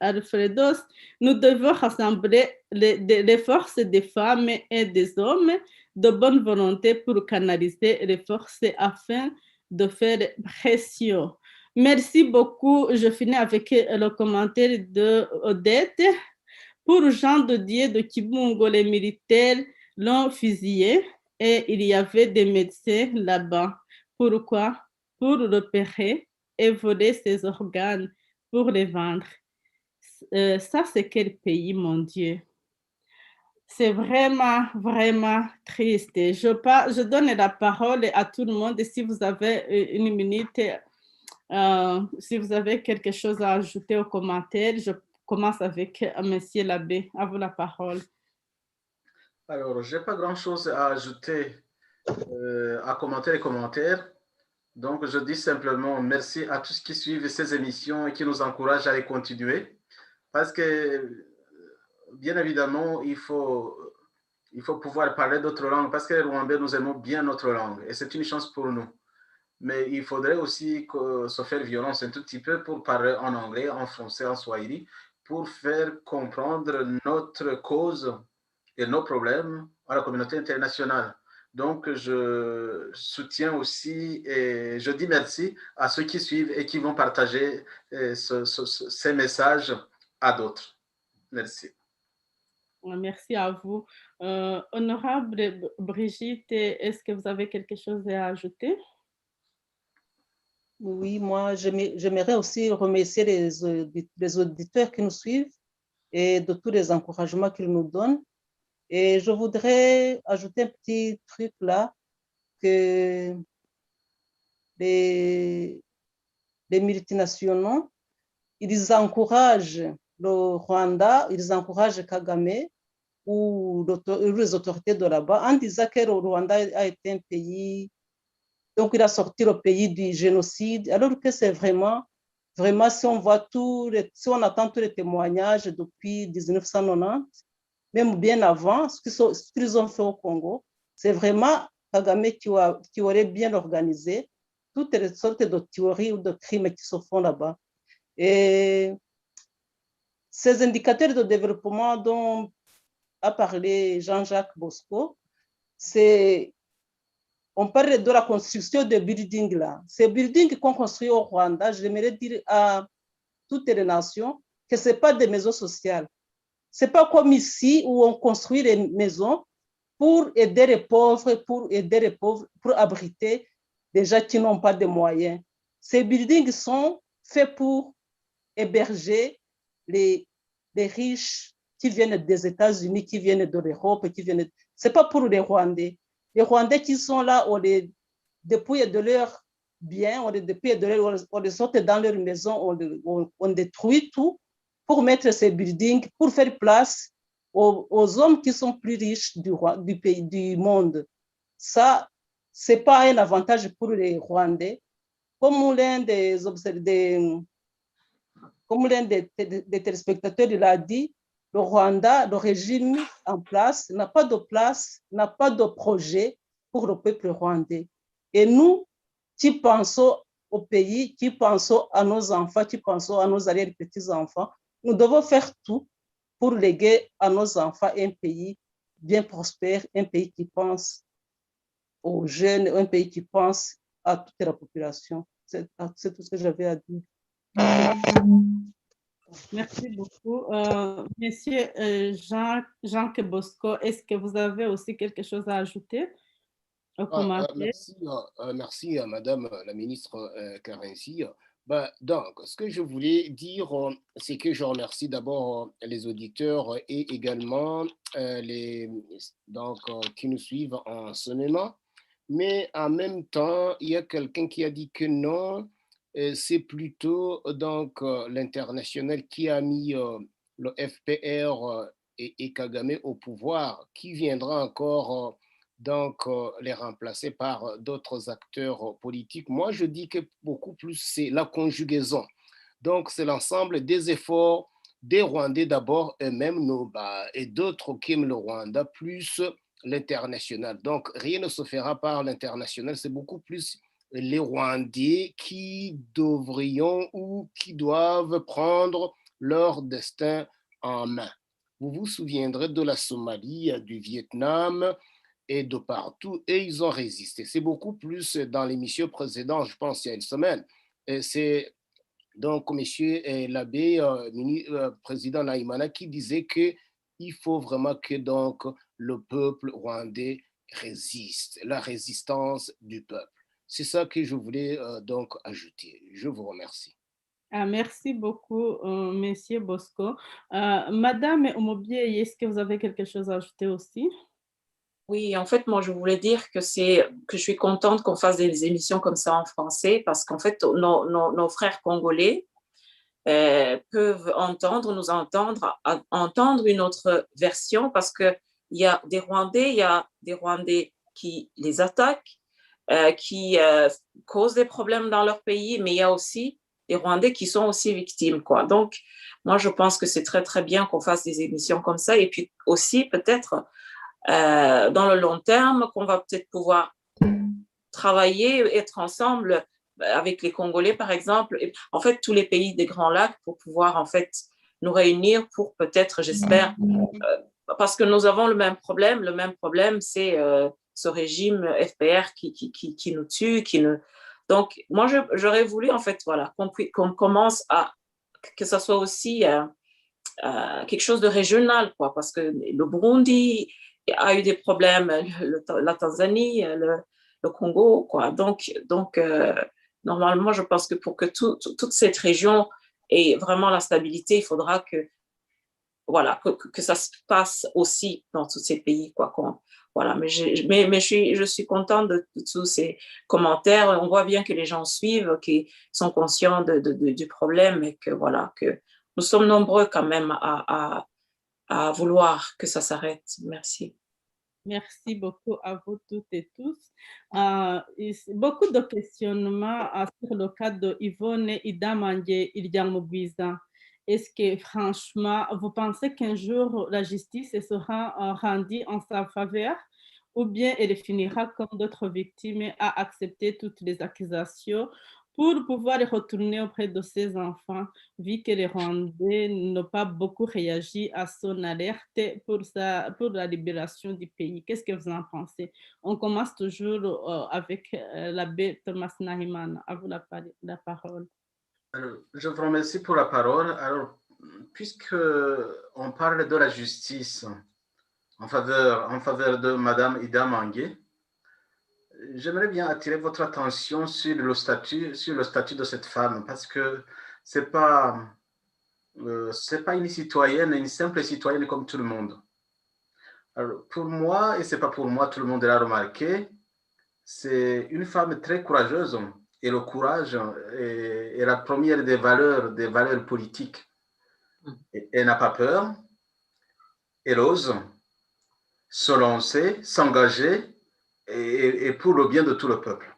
Alfredos, nous devons rassembler les forces des femmes et des hommes de bonne volonté pour canaliser les forces afin de faire pression. Merci beaucoup. Je finis avec le commentaire de Odette. Pour Jean de Dieu de Kibungo, les militaires l'ont fusillé et il y avait des médecins là-bas. Pourquoi? Pour repérer et voler ses organes pour les vendre. Ça, c'est quel pays, mon Dieu? C'est vraiment, vraiment triste. Je donne la parole à tout le monde. Si vous avez une minute, si vous avez quelque chose à ajouter aux commentaires, je commence avec Monsieur l'abbé. À vous la parole. Alors, je n'ai pas grand-chose à ajouter à commenter les commentaires. Donc, je dis simplement merci à tous qui suivent ces émissions et qui nous encouragent à les continuer. Parce que, bien évidemment, il faut pouvoir parler d'autres langues. Parce que les Rwandais, nous aimons bien notre langue. Et c'est une chance pour nous. Mais il faudrait aussi se faire violence un tout petit peu pour parler en anglais, en français, en swahili, pour faire comprendre notre cause et nos problèmes à la communauté internationale. Donc, je soutiens aussi et je dis merci à ceux qui suivent et qui vont partager ces messages à d'autres. Merci. Merci à vous. Honorable Brigitte, est-ce que vous avez quelque chose à ajouter? Oui, moi, j'aimerais aussi remercier les auditeurs qui nous suivent et de tous les encouragements qu'ils nous donnent. Et je voudrais ajouter un petit truc là, que les multinationaux, ils encouragent le Rwanda, ils encouragent Kagame ou les autorités de là-bas en disant que le Rwanda a été un pays, donc il a sorti le pays du génocide, alors que c'est vraiment, si on voit si on attend tous les témoignages depuis 1990, même bien avant, ce qu'ils ont fait au Congo, c'est vraiment Kagame qui aurait bien organisé toutes les sortes de théories ou de crimes qui se font là-bas. Et ces indicateurs de développement dont a parlé Jean-Jacques Bosco, on parle de la construction de buildings là. Ces buildings qu'on construit au Rwanda, j'aimerais dire à toutes les nations que ce n'est pas des maisons sociales. Ce n'est pas comme ici où on construit les maisons pour aider les pauvres, pour abriter des gens qui n'ont pas de moyens. Ces buildings sont faits pour héberger les riches qui viennent des États-Unis, qui viennent de l'Europe, Ce n'est pas pour les Rwandais. Les Rwandais qui sont là, on les dépouille de leurs biens, on les sort dans leur maison, on détruit tout pour mettre ces buildings, pour faire place aux hommes qui sont plus riches du pays, du monde. Ça, ce n'est pas un avantage pour les Rwandais. Comme l'un des téléspectateurs l'a dit, le Rwanda, le régime en place, n'a pas de projet pour le peuple rwandais. Et nous, qui pensons au pays, qui pensons à nos enfants, qui pensons à nos arrière-petits-enfants, nous devons faire tout pour léguer à nos enfants un pays bien prospère, un pays qui pense aux jeunes, un pays qui pense à toute la population. C'est tout ce que j'avais à dire. Merci beaucoup. Monsieur Jean-Jacques Bosco, est-ce que vous avez aussi quelque chose à ajouter au commentaire? Merci à Madame la ministre Karenzi. Donc, ce que je voulais dire, c'est que je remercie d'abord les auditeurs et également qui nous suivent en ce moment. mais en même temps, il y a quelqu'un qui a dit que non, c'est plutôt donc l'international qui a mis le FPR et Kagame au pouvoir, qui viendra encore donc les remplacer par d'autres acteurs politiques. Moi, je dis que beaucoup plus, c'est la conjugaison. Donc, c'est l'ensemble des efforts des Rwandais d'abord, eux-mêmes, et d'autres qui aiment le Rwanda, plus l'international. Donc, rien ne se fera par l'international, c'est beaucoup plus les Rwandais qui devrions ou qui doivent prendre leur destin en main. Vous vous souviendrez de la Somalie, du Vietnam et de partout, et ils ont résisté. C'est beaucoup plus dans l'émission précédente, je pense, il y a une semaine. C'est donc monsieur l'abbé, président Naïmana, qui disait qu'il faut vraiment que donc, le peuple rwandais résiste, la résistance du peuple. C'est ça que je voulais donc ajouter. Je vous remercie. Ah, merci beaucoup, Monsieur Bosco. Madame Omobié, est-ce que vous avez quelque chose à ajouter aussi? Oui, en fait, moi, je voulais dire que je suis contente qu'on fasse des émissions comme ça en français parce qu'en fait, nos frères congolais peuvent nous entendre une autre version parce qu'il y a des Rwandais qui les attaquent, qui causent des problèmes dans leur pays, mais il y a aussi des Rwandais qui sont aussi victimes, quoi. Donc, moi, je pense que c'est très, très bien qu'on fasse des émissions comme ça et puis aussi peut-être dans le long terme, qu'on va peut-être pouvoir travailler, être ensemble avec les Congolais, par exemple, et en fait, tous les pays des Grands Lacs pour pouvoir, en fait, nous réunir pour peut-être, j'espère, parce que nous avons le même problème. Le même problème, c'est ce régime FPR qui nous tue, Donc, moi, j'aurais voulu, en fait, voilà, qu'on commence que ça soit aussi quelque chose de régional, quoi, parce que le Burundi a eu des problèmes, la Tanzanie, le Congo, quoi. Donc normalement, je pense que pour que toute cette région ait vraiment la stabilité, il faudra voilà, que ça se passe aussi dans tous ces pays, quoi. Voilà, mais je suis contente de tous ces commentaires. On voit bien que les gens suivent, qu'ils sont conscients du problème et que voilà, que nous sommes nombreux quand même à vouloir que ça s'arrête. Merci. Merci beaucoup à vous toutes et tous. Beaucoup de questionnements sur le cas de Yvonne Idamange Ilyamugwiza. Est-ce que franchement, vous pensez qu'un jour la justice sera rendue en sa faveur ou bien elle finira comme d'autres victimes à accepter toutes les accusations pour pouvoir retourner auprès de ses enfants, vu que les Rwandais n'ont pas beaucoup réagi à son alerte pour la libération du pays. Qu'est-ce que vous en pensez? On commence toujours avec l'abbé Thomas Nahiman. À vous la parole. Alors, je vous remercie pour la parole. Alors, puisque on parle de la justice en faveur de Madame Ida Mangué, j'aimerais bien attirer votre attention sur le statut de cette femme, parce que c'est pas une citoyenne, une simple citoyenne comme tout le monde. Alors, pour moi, et c'est pas pour moi, tout le monde l'a remarqué, c'est une femme très courageuse, et le courage est la première des valeurs politiques. Elle n'a pas peur, elle ose se lancer, s'engager, et pour le bien de tout le peuple.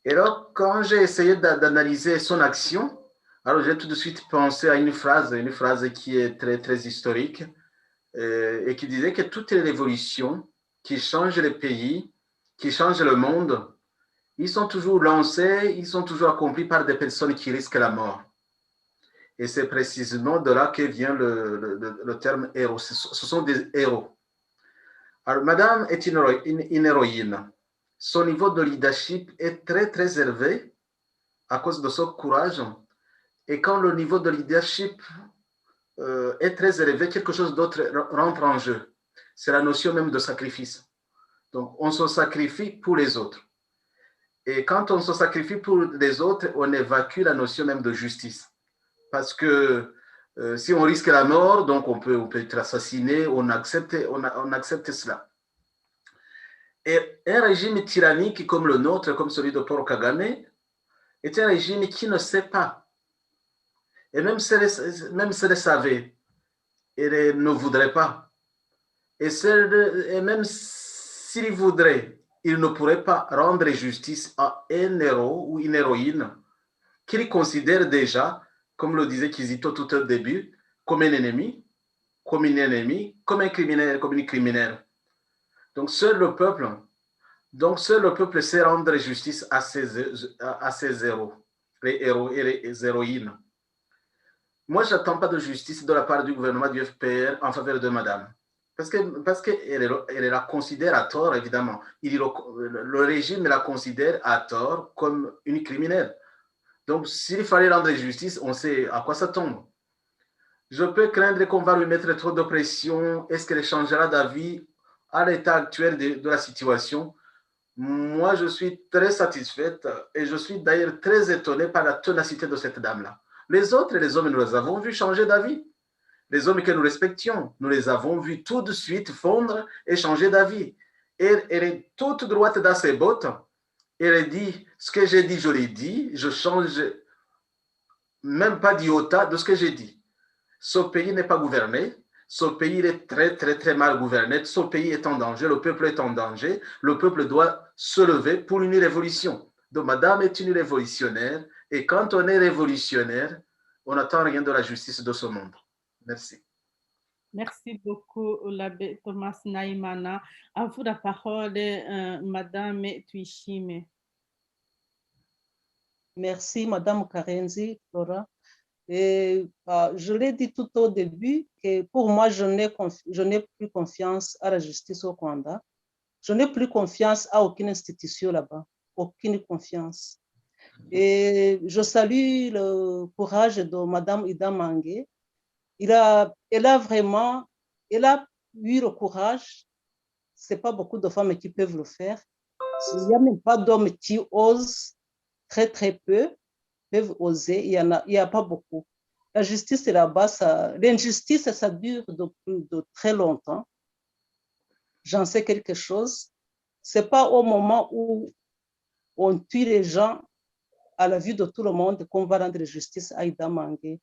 Et alors, quand j'ai essayé d'analyser son action, alors j'ai tout de suite pensé à une phrase qui est très, très historique, et qui disait que toutes les révolutions qui changent les pays, qui changent le monde, ils sont toujours lancés, ils sont toujours accomplis par des personnes qui risquent la mort. Et c'est précisément de là que vient le terme héros. Ce sont des héros. Alors, Madame est une héroïne. Son niveau de leadership est très, très élevé à cause de son courage. Et quand le niveau de leadership est très élevé, quelque chose d'autre rentre en jeu. C'est la notion même de sacrifice. Donc, on se sacrifie pour les autres. Et quand on se sacrifie pour les autres, on évacue la notion même de justice. Parce que si on risque la mort, donc on peut être assassiné, on accepte cela. Et un régime tyrannique comme le nôtre, comme celui de Paul Kagame, est un régime qui ne sait pas. Et même s'il le savait, il ne voudrait pas. Et même s'il voudrait, il ne pourrait pas rendre justice à un héros ou une héroïne qu'il considère déjà, comme le disait Kizito tout au début, comme un ennemi, comme un criminel, comme une criminelle. Donc seul le peuple sait rendre justice à ses héros, les héros et les héroïnes. Moi, je n'attends pas de justice de la part du gouvernement du FPR en faveur de madame. Parce qu'elle la considère à tort, évidemment. Le régime la considère à tort comme une criminelle. Donc, s'il fallait rendre justice, on sait à quoi ça tombe. Je peux craindre qu'on va lui mettre trop de pression. Est-ce qu'elle changera d'avis à l'état actuel de la situation? Moi, je suis très satisfaite et je suis d'ailleurs très étonné par la ténacité de cette dame-là. Les autres, les hommes, nous les avons vus changer d'avis. Les hommes que nous respections, nous les avons vus tout de suite fondre et changer d'avis. Elle est toute droite dans ses bottes. Elle dit, ce que j'ai dit, je l'ai dit. Je change même pas d'iota de ce que j'ai dit. Ce pays n'est pas gouverné. Ce pays est très, très, très mal gouverné. Ce pays est en danger. Le peuple est en danger. Le peuple doit se lever pour une révolution. Donc, madame est une révolutionnaire. Et quand on est révolutionnaire, on n'attend rien de la justice de ce monde. Merci. Merci beaucoup, l'abbé Thomas Naïmana. À vous la parole, Madame Tuishime. Merci, Madame Karenzi, Flora. Et je l'ai dit tout au début que pour moi, je n'ai plus confiance à la justice au Rwanda. Je n'ai plus confiance à aucune institution là-bas, aucune confiance. Et je salue le courage de Madame Ida Mangé. Elle a eu le courage. Ce n'est pas beaucoup de femmes qui peuvent le faire. Il n'y a même pas d'hommes qui osent, très très peu peuvent oser. Il n'y a pas beaucoup. La justice là-bas, l'injustice, ça dure de très longtemps. J'en sais quelque chose. Ce n'est pas au moment où on tue les gens à la vue de tout le monde qu'on va rendre justice à Ida Mangé.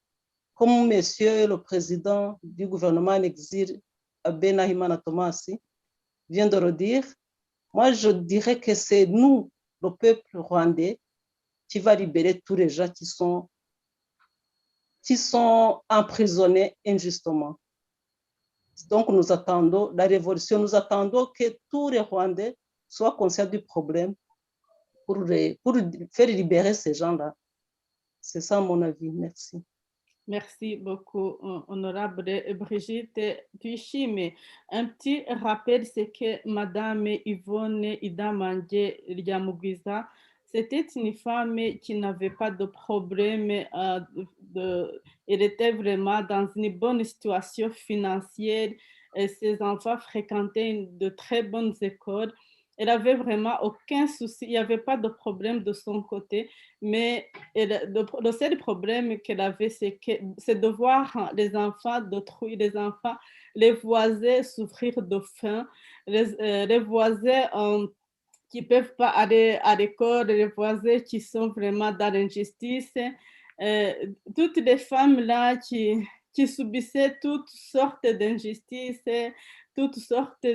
Comme monsieur le président du gouvernement en exil, Abbé Nahimana Tomasi, vient de le dire, moi je dirais que c'est nous, le peuple rwandais, qui va libérer tous les gens qui sont emprisonnés injustement. Donc nous attendons la révolution, nous attendons que tous les Rwandais soient conscients du problème pour faire libérer ces gens-là. C'est ça mon avis. Merci. Merci beaucoup, honorable Brigitte Tuishime. Un petit rappel, c'est que Madame Yvonne Ida Mangé Ryamugwiza, c'était une femme qui n'avait pas de problème. Elle était vraiment dans une bonne situation financière. Et ses enfants fréquentaient de très bonnes écoles. Elle avait vraiment aucun souci, il n'y avait pas de problème de son côté, mais le seul problème qu'elle avait, c'est de voir les enfants d'autrui, les voisins souffrir de faim, les voisins qui ne peuvent pas aller à l'école, les voisins qui sont vraiment dans l'injustice, toutes les femmes-là qui subissaient toutes sortes d'injustices, toutes sortes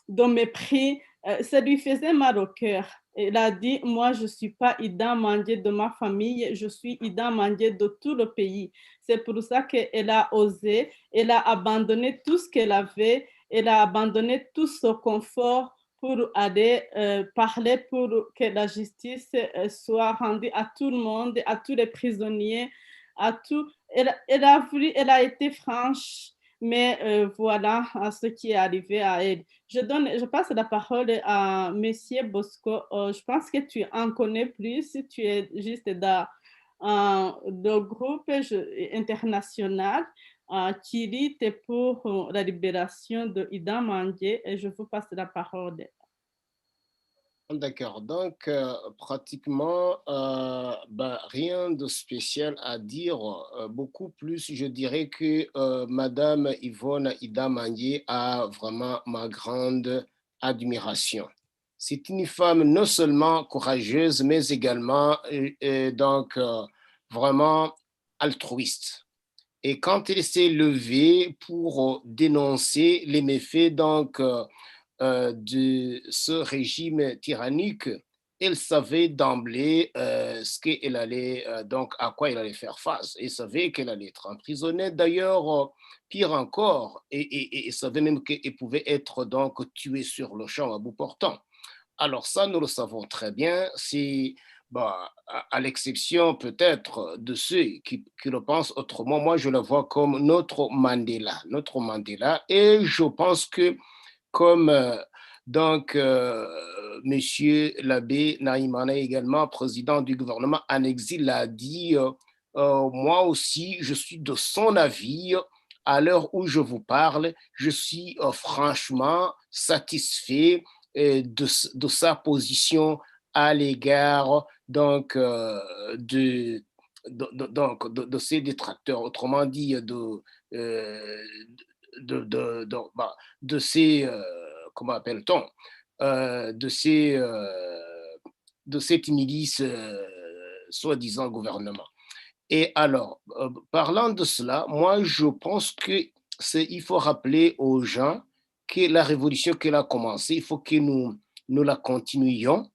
de mépris, ça lui faisait mal au cœur. Elle a dit, moi, je ne suis pas Ida Mangé de ma famille, je suis Ida Mangé de tout le pays. C'est pour ça qu'elle a osé, elle a abandonné tout ce qu'elle avait, elle a abandonné tout son confort pour aller parler pour que la justice soit rendue à tout le monde, à tous les prisonniers, à tout. Elle a été franche, mais voilà ce qui est arrivé à elle. Je passe la parole à Monsieur Bosco. Je pense que tu en connais plus. Tu es juste dans le groupe international qui lutte pour la libération de Ida Mangé. Et je vous passe la parole. D'accord, donc pratiquement rien de spécial à dire, beaucoup plus je dirais que Madame Yvonne Ida Mangé a vraiment ma grande admiration. C'est une femme non seulement courageuse, mais également donc vraiment altruiste. Et quand elle s'est levée pour dénoncer les méfaits donc de ce régime tyrannique, elle savait d'emblée ce qu'elle allait donc à quoi elle allait faire face. Elle savait qu'elle allait être emprisonnée. D'ailleurs, pire encore, et savait même qu'elle pouvait être donc tuée sur le champ à bout portant. Alors ça, nous le savons très bien. C'est à l'exception peut-être de ceux qui le pensent autrement. Moi, je la vois comme notre Mandela. Et je pense que comme donc Monsieur l'abbé Naïmana également, président du gouvernement en exil, l'a dit, moi aussi, je suis de son avis. À l'heure où je vous parle, je suis franchement satisfait de sa position à l'égard donc de ces détracteurs, autrement dit de ces comment appelle-t-on de cette milice soi-disant gouvernement. Et alors, parlant de cela, moi je pense qu'il faut rappeler aux gens que la révolution qu'elle a commencée, il faut que nous la continuions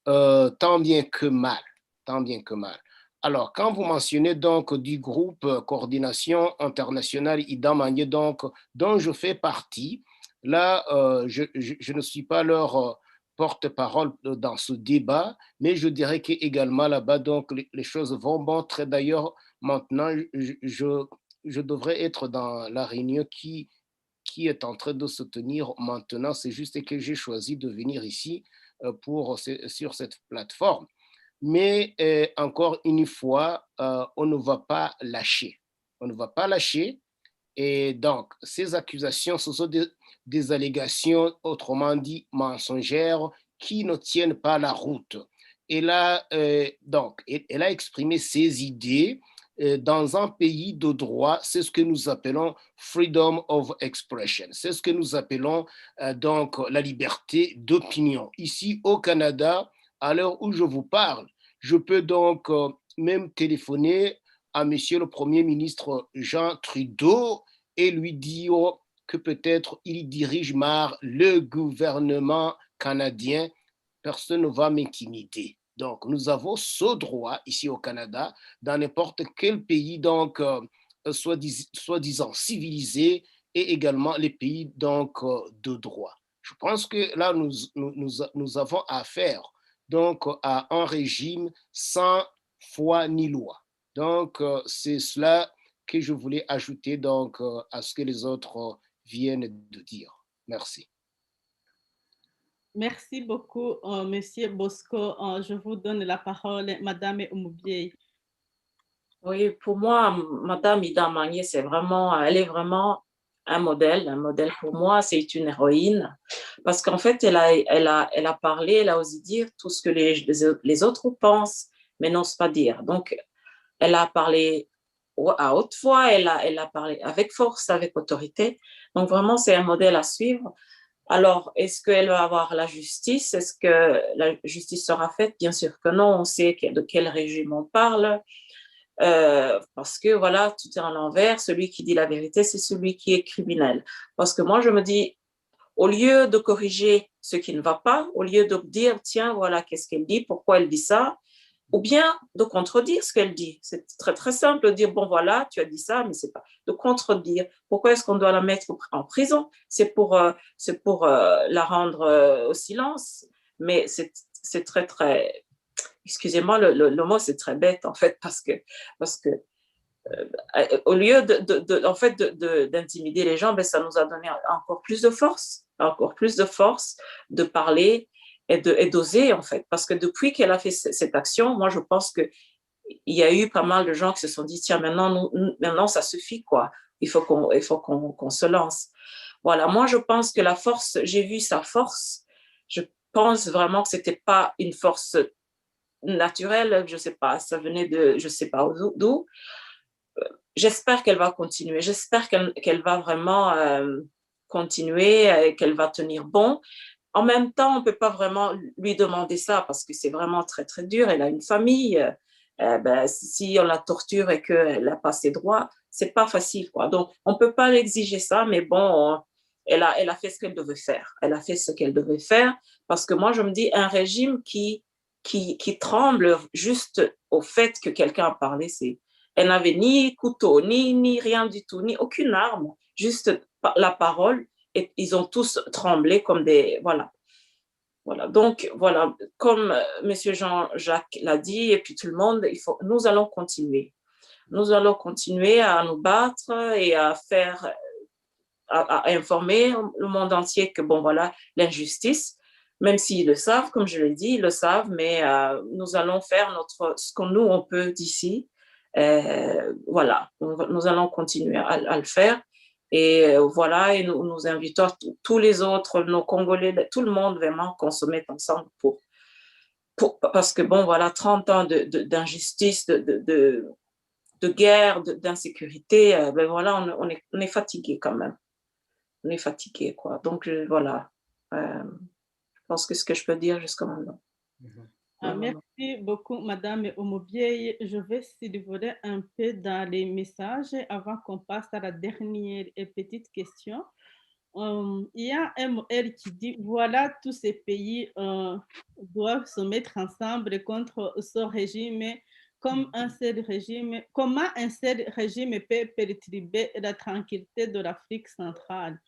tant bien que mal. Alors, quand vous mentionnez donc du groupe Coordination internationale Idamanye, donc, dont je fais partie, là, je ne suis pas leur porte-parole dans ce débat, mais je dirais qu'également là-bas, donc, les choses vont bon. Très d'ailleurs, maintenant, je devrais être dans la réunion qui est en train de se tenir maintenant. C'est juste que j'ai choisi de venir ici sur cette plateforme. Mais encore une fois, on ne va pas lâcher. Et donc, ces accusations, ce sont des allégations, autrement dit, mensongères, qui ne tiennent pas la route. Et là, donc, elle a exprimé ses idées dans un pays de droit. C'est ce que nous appelons freedom of expression. C'est ce que nous appelons donc la liberté d'opinion. Ici, au Canada, à l'heure où je vous parle, je peux donc même téléphoner à Monsieur le Premier ministre Jean Trudeau et lui dire que peut-être il dirige mal le gouvernement canadien. Personne ne va m'intimider. Donc, nous avons ce droit ici au Canada, dans n'importe quel pays, donc, soi-disant civilisé, et également les pays donc, de droit. Je pense que là, nous avons affaire donc, à un régime sans foi ni loi. Donc, c'est cela que je voulais ajouter donc, à ce que les autres viennent de dire. Merci. Merci beaucoup, Monsieur Bosco. Je vous donne la parole, Madame Oumoubié. Oui, pour moi, Madame Idamanye, elle est vraiment un modèle pour moi, c'est une héroïne, parce qu'en fait, elle a parlé, elle a osé dire tout ce que les autres pensent, mais n'osent pas dire. Donc, elle a parlé à haute voix, elle a parlé avec force, avec autorité. Donc, vraiment, c'est un modèle à suivre. Alors, est-ce qu'elle va avoir la justice? Est-ce que la justice sera faite? Bien sûr que non, on sait de quel régime on parle. Parce que voilà, tout est à l'envers. Celui qui dit la vérité, c'est celui qui est criminel. Parce que moi, je me dis, au lieu de corriger ce qui ne va pas, au lieu de dire, tiens, voilà, qu'est-ce qu'elle dit, pourquoi elle dit ça, ou bien de contredire ce qu'elle dit. C'est très, très simple de dire, bon, voilà, tu as dit ça, mais c'est pas de contredire. Pourquoi est-ce qu'on doit la mettre en prison? C'est pour la rendre au silence. Mais c'est très, très... Excusez-moi, le mot, c'est très bête, en fait, parce que au lieu d'intimider les gens, ben, ça nous a donné encore plus de force de parler et d'oser, en fait. Parce que depuis qu'elle a fait cette action, moi, je pense qu'il y a eu pas mal de gens qui se sont dit, tiens, maintenant ça suffit, quoi. Il faut qu'on se lance. Voilà, moi, je pense que la force, j'ai vu sa force. Je pense vraiment que c'était pas une force naturelle, je sais pas, ça venait de, je sais pas d'où. J'espère qu'elle va continuer. J'espère qu'elle va vraiment continuer, qu'elle va tenir bon. en même temps, on ne peut pas vraiment lui demander ça parce que c'est vraiment très, très dur. Elle a une famille. Ben, si on la torture et qu'elle n'a pas ses droits, c'est pas facile, quoi. Donc, on ne peut pas l'exiger ça, mais bon, elle a fait ce qu'elle devait faire. Elle a fait ce qu'elle devait faire parce que moi, je me dis, un régime qui tremble juste au fait que quelqu'un a parlé, elle n'avait ni couteau, ni rien du tout, ni aucune arme, juste la parole, et ils ont tous tremblé comme des... Voilà. Voilà, donc voilà, comme M. Jean-Jacques l'a dit, et puis tout le monde, nous allons continuer. Nous allons continuer à nous battre et à informer le monde entier que, bon, voilà, l'injustice, même s'ils le savent, comme je l'ai dit, ils le savent, mais nous allons faire ce que nous, on peut d'ici. Voilà, nous allons continuer à le faire. Et voilà, et nous invitons tous les autres, nos Congolais, tout le monde vraiment qu'on se mette ensemble parce que bon, voilà, 30 ans d'injustice, de guerre, d'insécurité, ben voilà, on est fatigué quand même. On est fatigué, quoi. Donc voilà, je pense que ce que je peux dire jusqu'à maintenant. Merci beaucoup, Madame Omobieye. Je vais s'élever un peu dans les messages avant qu'on passe à la dernière et petite question. Il y a ML qui dit, voilà, tous ces pays doivent se mettre ensemble contre ce régime. Comment un seul régime peut perturber la tranquillité de l'Afrique centrale?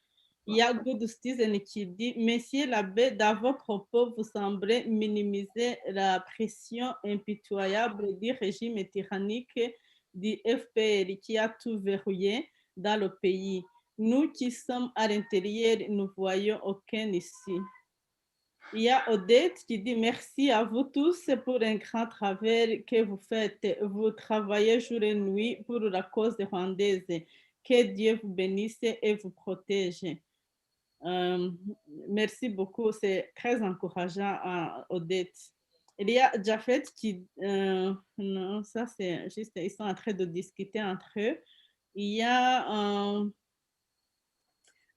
Il y a Good Citizen qui dit, Monsieur l'abbé, dans vos propos, vous semblez minimiser la pression impitoyable du régime tyrannique du FPR qui a tout verrouillé dans le pays. Nous qui sommes à l'intérieur, nous voyons aucun ici. Il y a Odette qui dit merci à vous tous pour un grand travail que vous faites. Vous travaillez jour et nuit pour la cause rwandaise. Que Dieu vous bénisse et vous protège. Merci beaucoup, c'est très encourageant, Odette. Il y a Jafet qui... non, ça c'est juste, ils sont en train de discuter entre eux. Il y a...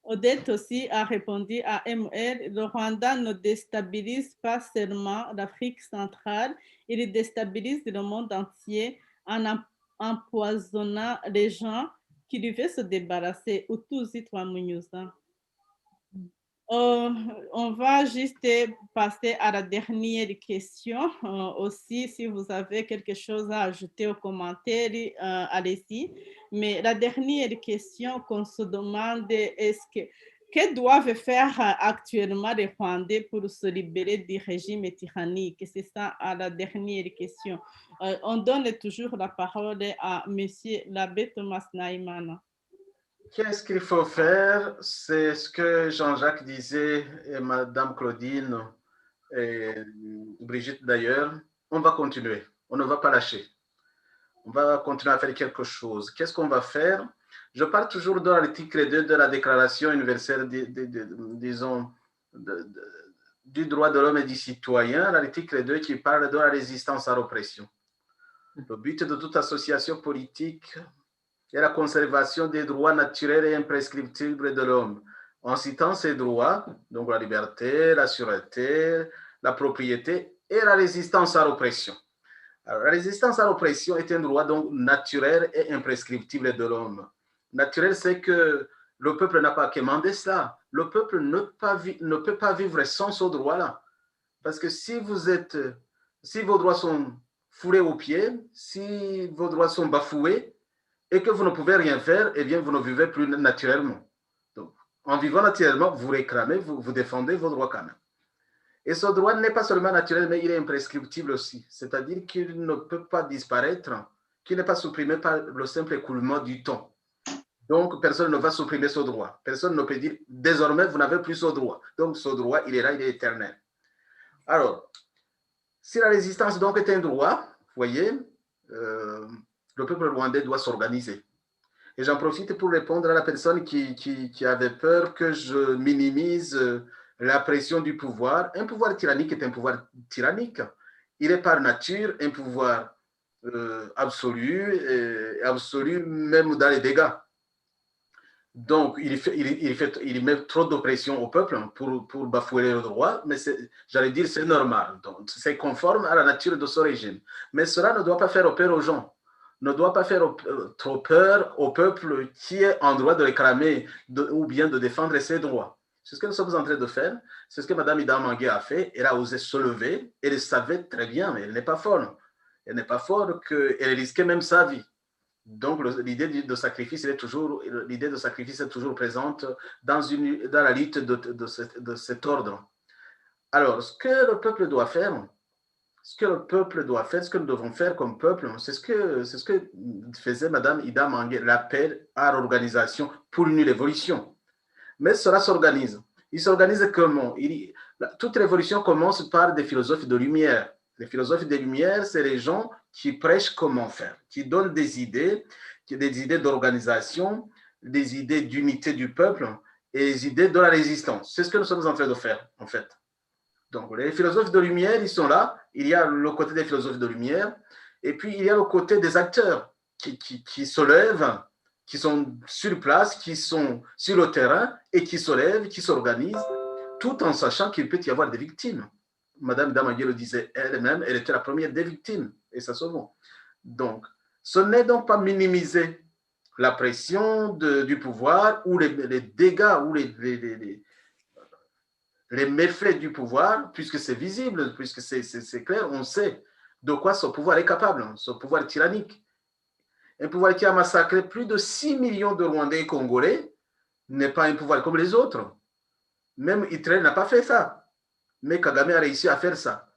Odette aussi a répondu à MR, le Rwanda ne déstabilise pas seulement l'Afrique centrale, il déstabilise le monde entier en empoisonnant les gens qui devaient se débarrasser. On va juste passer à la dernière question. Aussi, si vous avez quelque chose à ajouter aux commentaires, allez-y. Mais la dernière question qu'on se demande est que doivent faire actuellement les Rwandais pour se libérer du régime tyrannique? C'est ça la dernière question. On donne toujours la parole à Monsieur l'abbé Thomas Naïmana. Qu'est-ce qu'il faut faire? C'est ce que Jean-Jacques disait et Madame Claudine et Brigitte d'ailleurs. On va continuer. On ne va pas lâcher. On va continuer à faire quelque chose. Qu'est-ce qu'on va faire? Je parle toujours de l'article 2 de la Déclaration universelle, disons, du droit de l'homme et du citoyen, l'article 2 qui parle de la résistance à l'oppression. Le but de toute association politique et la conservation des droits naturels et imprescriptibles de l'homme, en citant ces droits, donc la liberté, la sûreté, la propriété et la résistance à l'oppression. Alors, la résistance à l'oppression est un droit donc naturel et imprescriptible de l'homme. Naturel, c'est que le peuple n'a pas commandé cela. Le peuple ne peut pas vivre sans ce droit-là. Parce que si vos droits sont foulés aux pieds, si vos droits sont bafoués, et que vous ne pouvez rien faire, eh bien, vous ne vivez plus naturellement. Donc, en vivant naturellement, vous réclamez, vous défendez vos droits quand même. Et ce droit n'est pas seulement naturel, mais il est imprescriptible aussi. C'est-à-dire qu'il ne peut pas disparaître, qu'il n'est pas supprimé par le simple écoulement du temps. Donc, personne ne va supprimer ce droit. Personne ne peut dire, désormais, vous n'avez plus ce droit. Donc, ce droit, il est là, il est éternel. Alors, si la résistance, donc, est un droit, vous voyez, le peuple rwandais doit s'organiser. Et j'en profite pour répondre à la personne qui avait peur que je minimise la pression du pouvoir. Un pouvoir tyrannique est un pouvoir tyrannique. Il est par nature un pouvoir absolu, et absolu même dans les dégâts. Donc, il met trop d'oppression au peuple pour bafouer leurs droits, mais j'allais dire c'est normal. Donc, c'est conforme à la nature de ce régime. Mais cela ne doit pas faire peur aux gens, ne doit pas faire trop peur au peuple qui est en droit de réclamer ou bien de défendre ses droits. C'est ce que nous sommes en train de faire. C'est ce que Mme Ida Mangué a fait. Elle a osé se lever. Elle savait très bien, mais elle n'est pas folle. Elle n'est pas folle qu'elle risquait même sa vie. Donc, l'idée de sacrifice est toujours présente dans la lutte de cet ordre. Alors, ce que le peuple doit faire, ce que nous devons faire comme peuple, c'est ce que faisait Mme Ida Mangué, l'appel à l'organisation pour une révolution. Mais cela s'organise. Il s'organise comment? Toute révolution commence par des philosophes de lumière. Les philosophes de lumière, c'est les gens qui prêchent comment faire, qui donnent des idées d'organisation, des idées d'unité du peuple et des idées de la résistance. C'est ce que nous sommes en train de faire, en fait. Donc, les philosophes de lumière, ils sont là. Il y a le côté des philosophes de lumière et puis il y a le côté des acteurs qui se lèvent, qui sont sur place, qui sont sur le terrain et qui se lèvent, qui s'organisent, tout en sachant qu'il peut y avoir des victimes. Madame Damangué le disait elle-même, elle était la première des victimes, et ça se voit. Donc, ce n'est donc pas minimiser la pression du pouvoir ou les dégâts ou les méfaits du pouvoir, puisque c'est visible, puisque c'est clair, on sait de quoi ce pouvoir est capable, ce pouvoir tyrannique. Un pouvoir qui a massacré plus de 6 millions de Rwandais et Congolais n'est pas un pouvoir comme les autres. Même Hitler n'a pas fait ça. Mais Kagame a réussi à faire ça.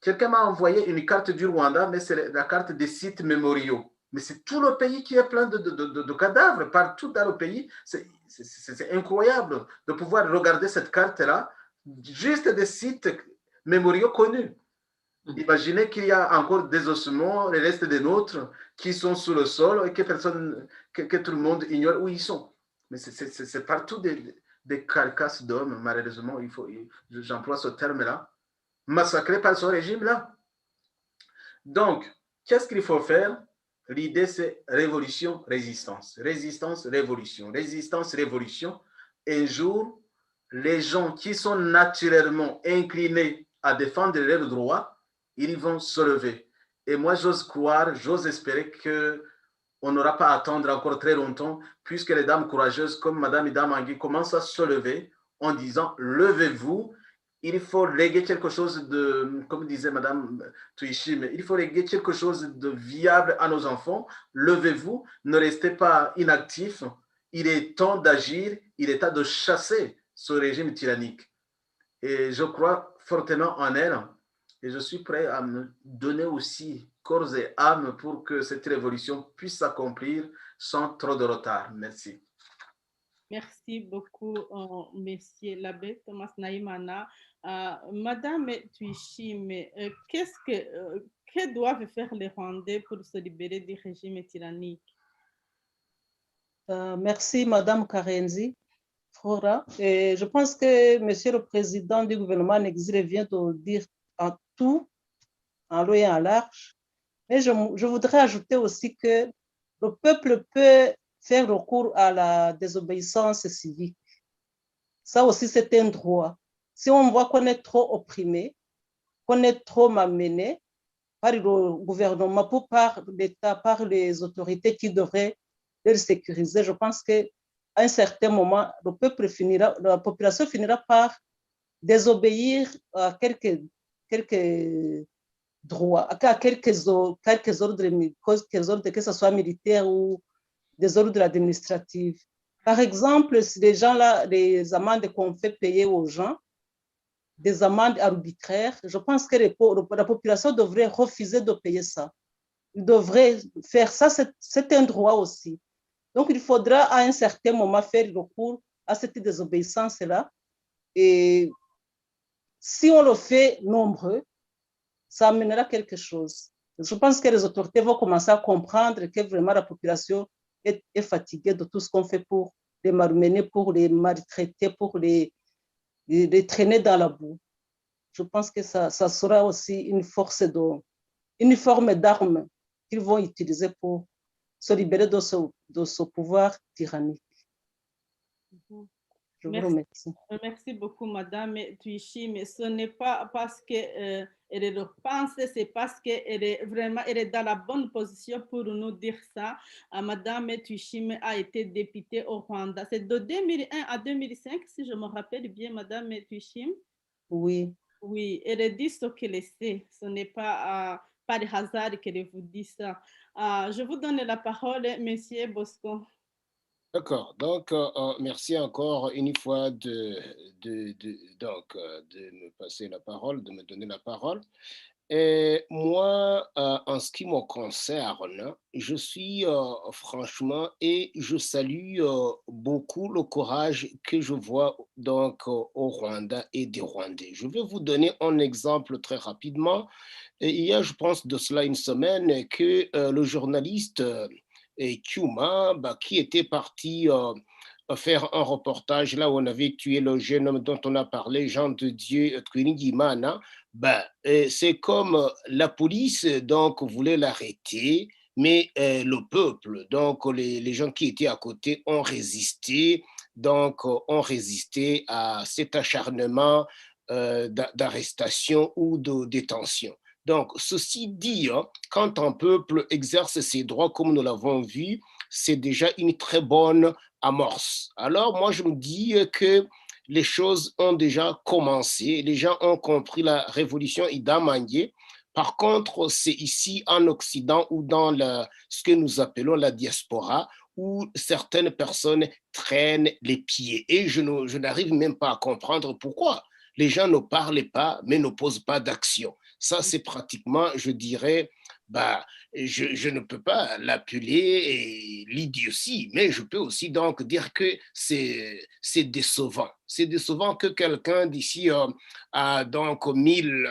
Quelqu'un m'a envoyé une carte du Rwanda, mais c'est la carte des sites mémoriaux. Mais c'est tout le pays qui est plein de cadavres, partout dans le pays. C'est incroyable de pouvoir regarder cette carte-là, juste des sites mémoriaux connus. Imaginez qu'il y a encore des ossements, les restes des nôtres, qui sont sous le sol et que tout le monde ignore où ils sont. Mais c'est partout des carcasses d'hommes, malheureusement, j'emploie ce terme-là, massacrés par ce régime-là. Donc, qu'est-ce qu'il faut faire? L'idée, c'est révolution, résistance. Résistance, révolution. Résistance, révolution. Un jour, les gens qui sont naturellement inclinés à défendre leurs droits, ils vont se lever. Et moi, j'ose croire, j'ose espérer qu'on n'aura pas à attendre encore très longtemps, puisque les dames courageuses comme Mme Ida Mangué commencent à se lever en disant « Levez-vous ». Il faut léguer quelque chose de, comme disait Mme Tuishime, il faut léguer quelque chose de viable à nos enfants. Levez-vous, ne restez pas inactifs. Il est temps d'agir, il est temps de chasser ce régime tyrannique. Et je crois fortement en elle. Et je suis prêt à me donner aussi corps et âme pour que cette révolution puisse s'accomplir sans trop de retard. Merci. Merci beaucoup, Monsieur l'abbé Thomas Naïmana. Madame Tuishime, que doivent faire les Rwandais pour se libérer du régime tyrannique? Merci, Madame Karenzi. Flora. Et je pense que Monsieur le Président du gouvernement en exil vient de dire en tout, en long et en large. Mais je voudrais ajouter aussi que le peuple peut faire recours à la désobéissance civique. Ça aussi, c'est un droit. Si on voit qu'on est trop opprimé, qu'on est trop malmené par le gouvernement, par l'État, par les autorités qui devraient les sécuriser, je pense qu'à un certain moment, la population finira par désobéir à quelques droits, à quelques ordres, que ce soit militaires ou des ordres administratifs. Par exemple, si les gens-là, les amendes qu'on fait payer aux gens, des amendes arbitraires, je pense que la population devrait refuser de payer ça. Ils devraient faire ça, c'est un droit aussi. Donc, il faudra à un certain moment faire recours à cette désobéissance-là. Et si on le fait nombreux, ça amènera quelque chose. Je pense que les autorités vont commencer à comprendre que vraiment la population est fatiguée de tout ce qu'on fait pour les malmener, pour les maltraiter, pour les traîner dans la boue. Je pense que ça sera aussi une forme d'arme qu'ils vont utiliser pour se libérer de ce pouvoir tyrannique. Mhm. Je vous Merci. remercie. Merci beaucoup, Madame Tuichi, mais ce n'est pas parce qu'elle elle le pense, c'est parce qu'elle est vraiment elle est dans la bonne position pour nous dire ça. Madame Tuichi a été députée au Rwanda. C'est de 2001 à 2005, si je me rappelle bien, Madame Tuichi. Oui. Oui, elle dit ce qu'elle sait. Ce n'est pas par hasard qu'elle vous dit ça. Je vous donne la parole, Monsieur Bosco. D'accord. Donc, merci encore une fois de me passer la parole, de me donner la parole. Et moi, en ce qui me concerne, je suis franchement et je salue beaucoup le courage que je vois donc au Rwanda et des Rwandais. Je vais vous donner un exemple très rapidement. Et il y a, je pense, de cela une semaine que le journaliste Kyuma, qui était parti faire un reportage là où on avait tué le jeune homme dont on a parlé, Jean de Dieu Twiringimana, c'est comme la police donc voulait l'arrêter, mais le peuple, donc les gens qui étaient à côté ont résisté, donc ont résisté à cet acharnement d'arrestation ou de détention. Donc, ceci dit, hein, quand un peuple exerce ses droits comme nous l'avons vu, c'est déjà une très bonne amorce. Alors, moi, je me dis que les choses ont déjà commencé, les gens ont compris la révolution Ida Mangué. Par contre, c'est ici en Occident ou dans ce que nous appelons la diaspora où certaines personnes traînent les pieds. Et je n'arrive même pas à comprendre pourquoi. Les gens ne parlent pas, mais ne posent pas d'action. Ça, c'est pratiquement, je dirais, je ne peux pas l'appeler l'idiotie, mais je peux aussi donc dire que c'est décevant. C'est décevant que quelqu'un d'ici à donc 1000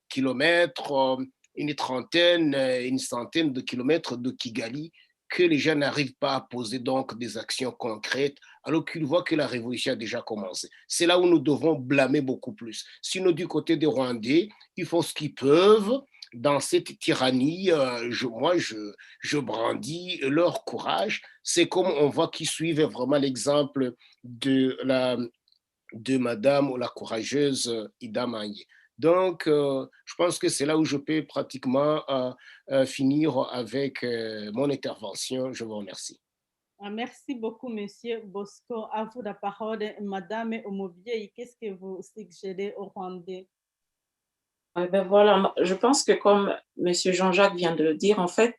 kilomètres, une trentaine, une centaine de kilomètres de Kigali, que les gens n'arrivent pas à poser donc des actions concrètes alors qu'ils voient que la révolution a déjà commencé. C'est là où nous devons blâmer beaucoup plus. Sinon, du côté des Rwandais, ils font ce qu'ils peuvent dans cette tyrannie. Je brandis leur courage. C'est comme on voit qu'ils suivent vraiment l'exemple de Madame ou la courageuse Ida Maye. Donc, je pense que c'est là où je peux pratiquement finir avec mon intervention. Je vous remercie. Merci beaucoup, Monsieur Bosco. À vous la parole, Madame Omobiei. Qu'est-ce que vous suggérez aux Rwandais? Voilà, je pense que comme Monsieur Jean-Jacques vient de le dire, en fait,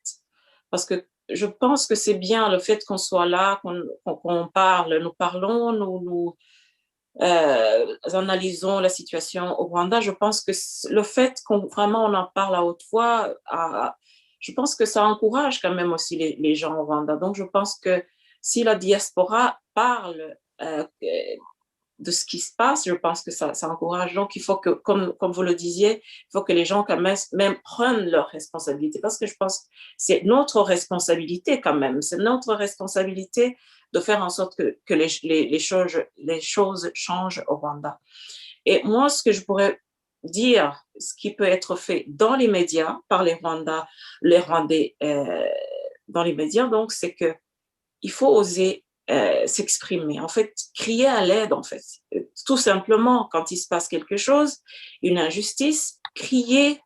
parce que je pense que c'est bien le fait qu'on soit là, qu'on parle, nous parlons, nous analysons la situation au Rwanda. Je pense que le fait qu'on vraiment on en parle à haute voix, je pense que ça encourage quand même aussi les gens au Rwanda. Donc, je pense que si la diaspora parle de ce qui se passe, je pense que ça encourage. Donc, il faut que, comme vous le disiez, il faut que les gens quand même prennent leurs responsabilités, parce que je pense que c'est notre responsabilité quand même. C'est notre responsabilité de faire en sorte que les choses changent au Rwanda. Et moi, ce que je pourrais dire, ce qui peut être fait dans les médias par les Rwandais dans les médias, donc, c'est que il faut oser s'exprimer, en fait, crier à l'aide, en fait. Tout simplement, quand il se passe quelque chose, une injustice, crier,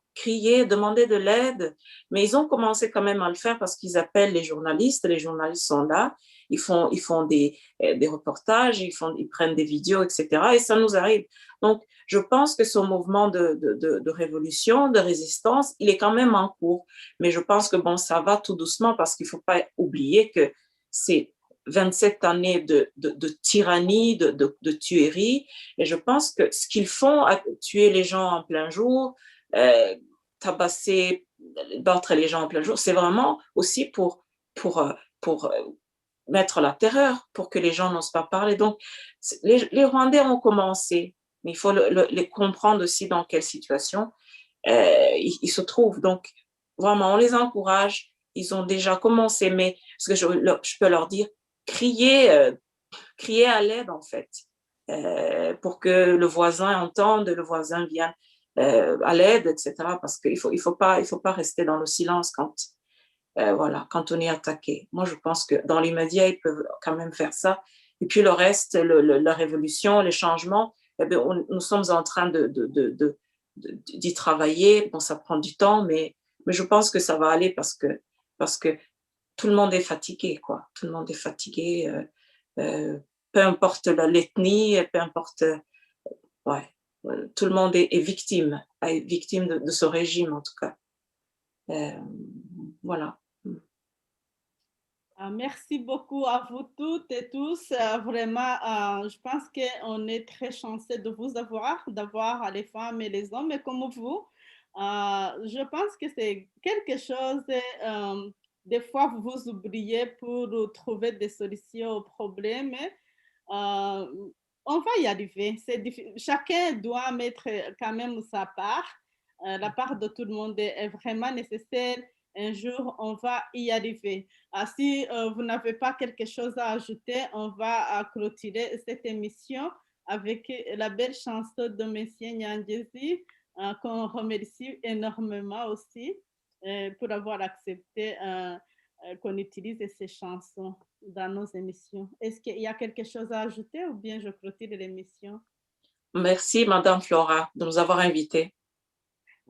demander de l'aide. Mais ils ont commencé quand même à le faire parce qu'ils appellent les journalistes sont là, ils font des reportages, ils prennent des vidéos, etc. Et ça nous arrive. Donc, je pense que ce mouvement de révolution, de résistance, il est quand même en cours. Mais je pense que bon, ça va tout doucement parce qu'il ne faut pas oublier que c'est 27 années de tyrannie, de tuerie. Et je pense que ce qu'ils font, tuer les gens en plein jour, tabasser, battre les gens en plein jour, c'est vraiment aussi pour mettre la terreur, pour que les gens n'osent pas parler. Donc, les Rwandais ont commencé, mais il faut les comprendre aussi dans quelle situation ils se trouvent. Donc, vraiment, on les encourage. Ils ont déjà commencé, mais ce que je peux leur dire, crier à l'aide, en fait, pour que le voisin entende, le voisin vienne à l'aide, etc. Parce qu'il il faut pas rester dans le silence quand on est attaqué. Moi, je pense que dans les médias, ils peuvent quand même faire ça. Et puis le reste, la révolution, les changements, eh bien, nous sommes en train d'y travailler. Bon, ça prend du temps, mais je pense que ça va aller parce que tout le monde est fatigué, quoi. Tout le monde est fatigué, peu importe l'ethnie, peu importe... ouais, tout le monde est victime de ce régime, en tout cas. Voilà. Merci beaucoup à vous toutes et tous. Vraiment, je pense qu'on est très chanceux de vous d'avoir les femmes et les hommes comme vous. Je pense que c'est quelque chose, des fois, vous vous oubliez pour trouver des solutions aux problèmes. On va y arriver. Chacun doit mettre quand même sa part. La part de tout le monde est vraiment nécessaire. Un jour, on va y arriver. Si vous n'avez pas quelque chose à ajouter, on va clôturer cette émission avec la belle chanson de M. Nyangezi, qu'on remercie énormément aussi pour avoir accepté qu'on utilise ces chansons dans nos émissions. Est-ce qu'il y a quelque chose à ajouter ou bien je clôture l'émission? Merci, Madame Flora, de nous avoir invités.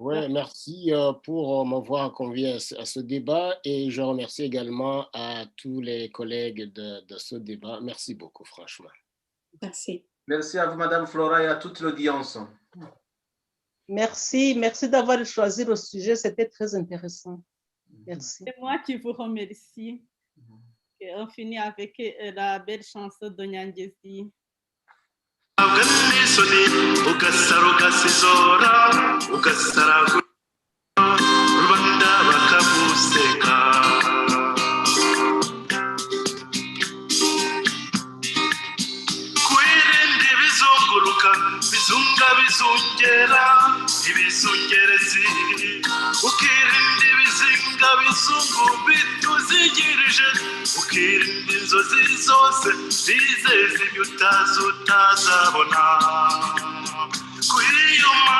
Oui, merci pour m'avoir convié à ce débat et je remercie également à tous les collègues de ce débat. Merci beaucoup, franchement. Merci. Merci à vous, Madame Flora, et à toute l'audience. Merci d'avoir choisi le sujet, c'était très intéressant. Merci. C'est moi qui vous remercie. Et on finit avec la belle chanson de Nyangezi. bizungera ibizungerezi ukirinda ibizinga bizungu bituzigirije ukirinda inzozi zose zizeza ibyo utazabona kwiyuma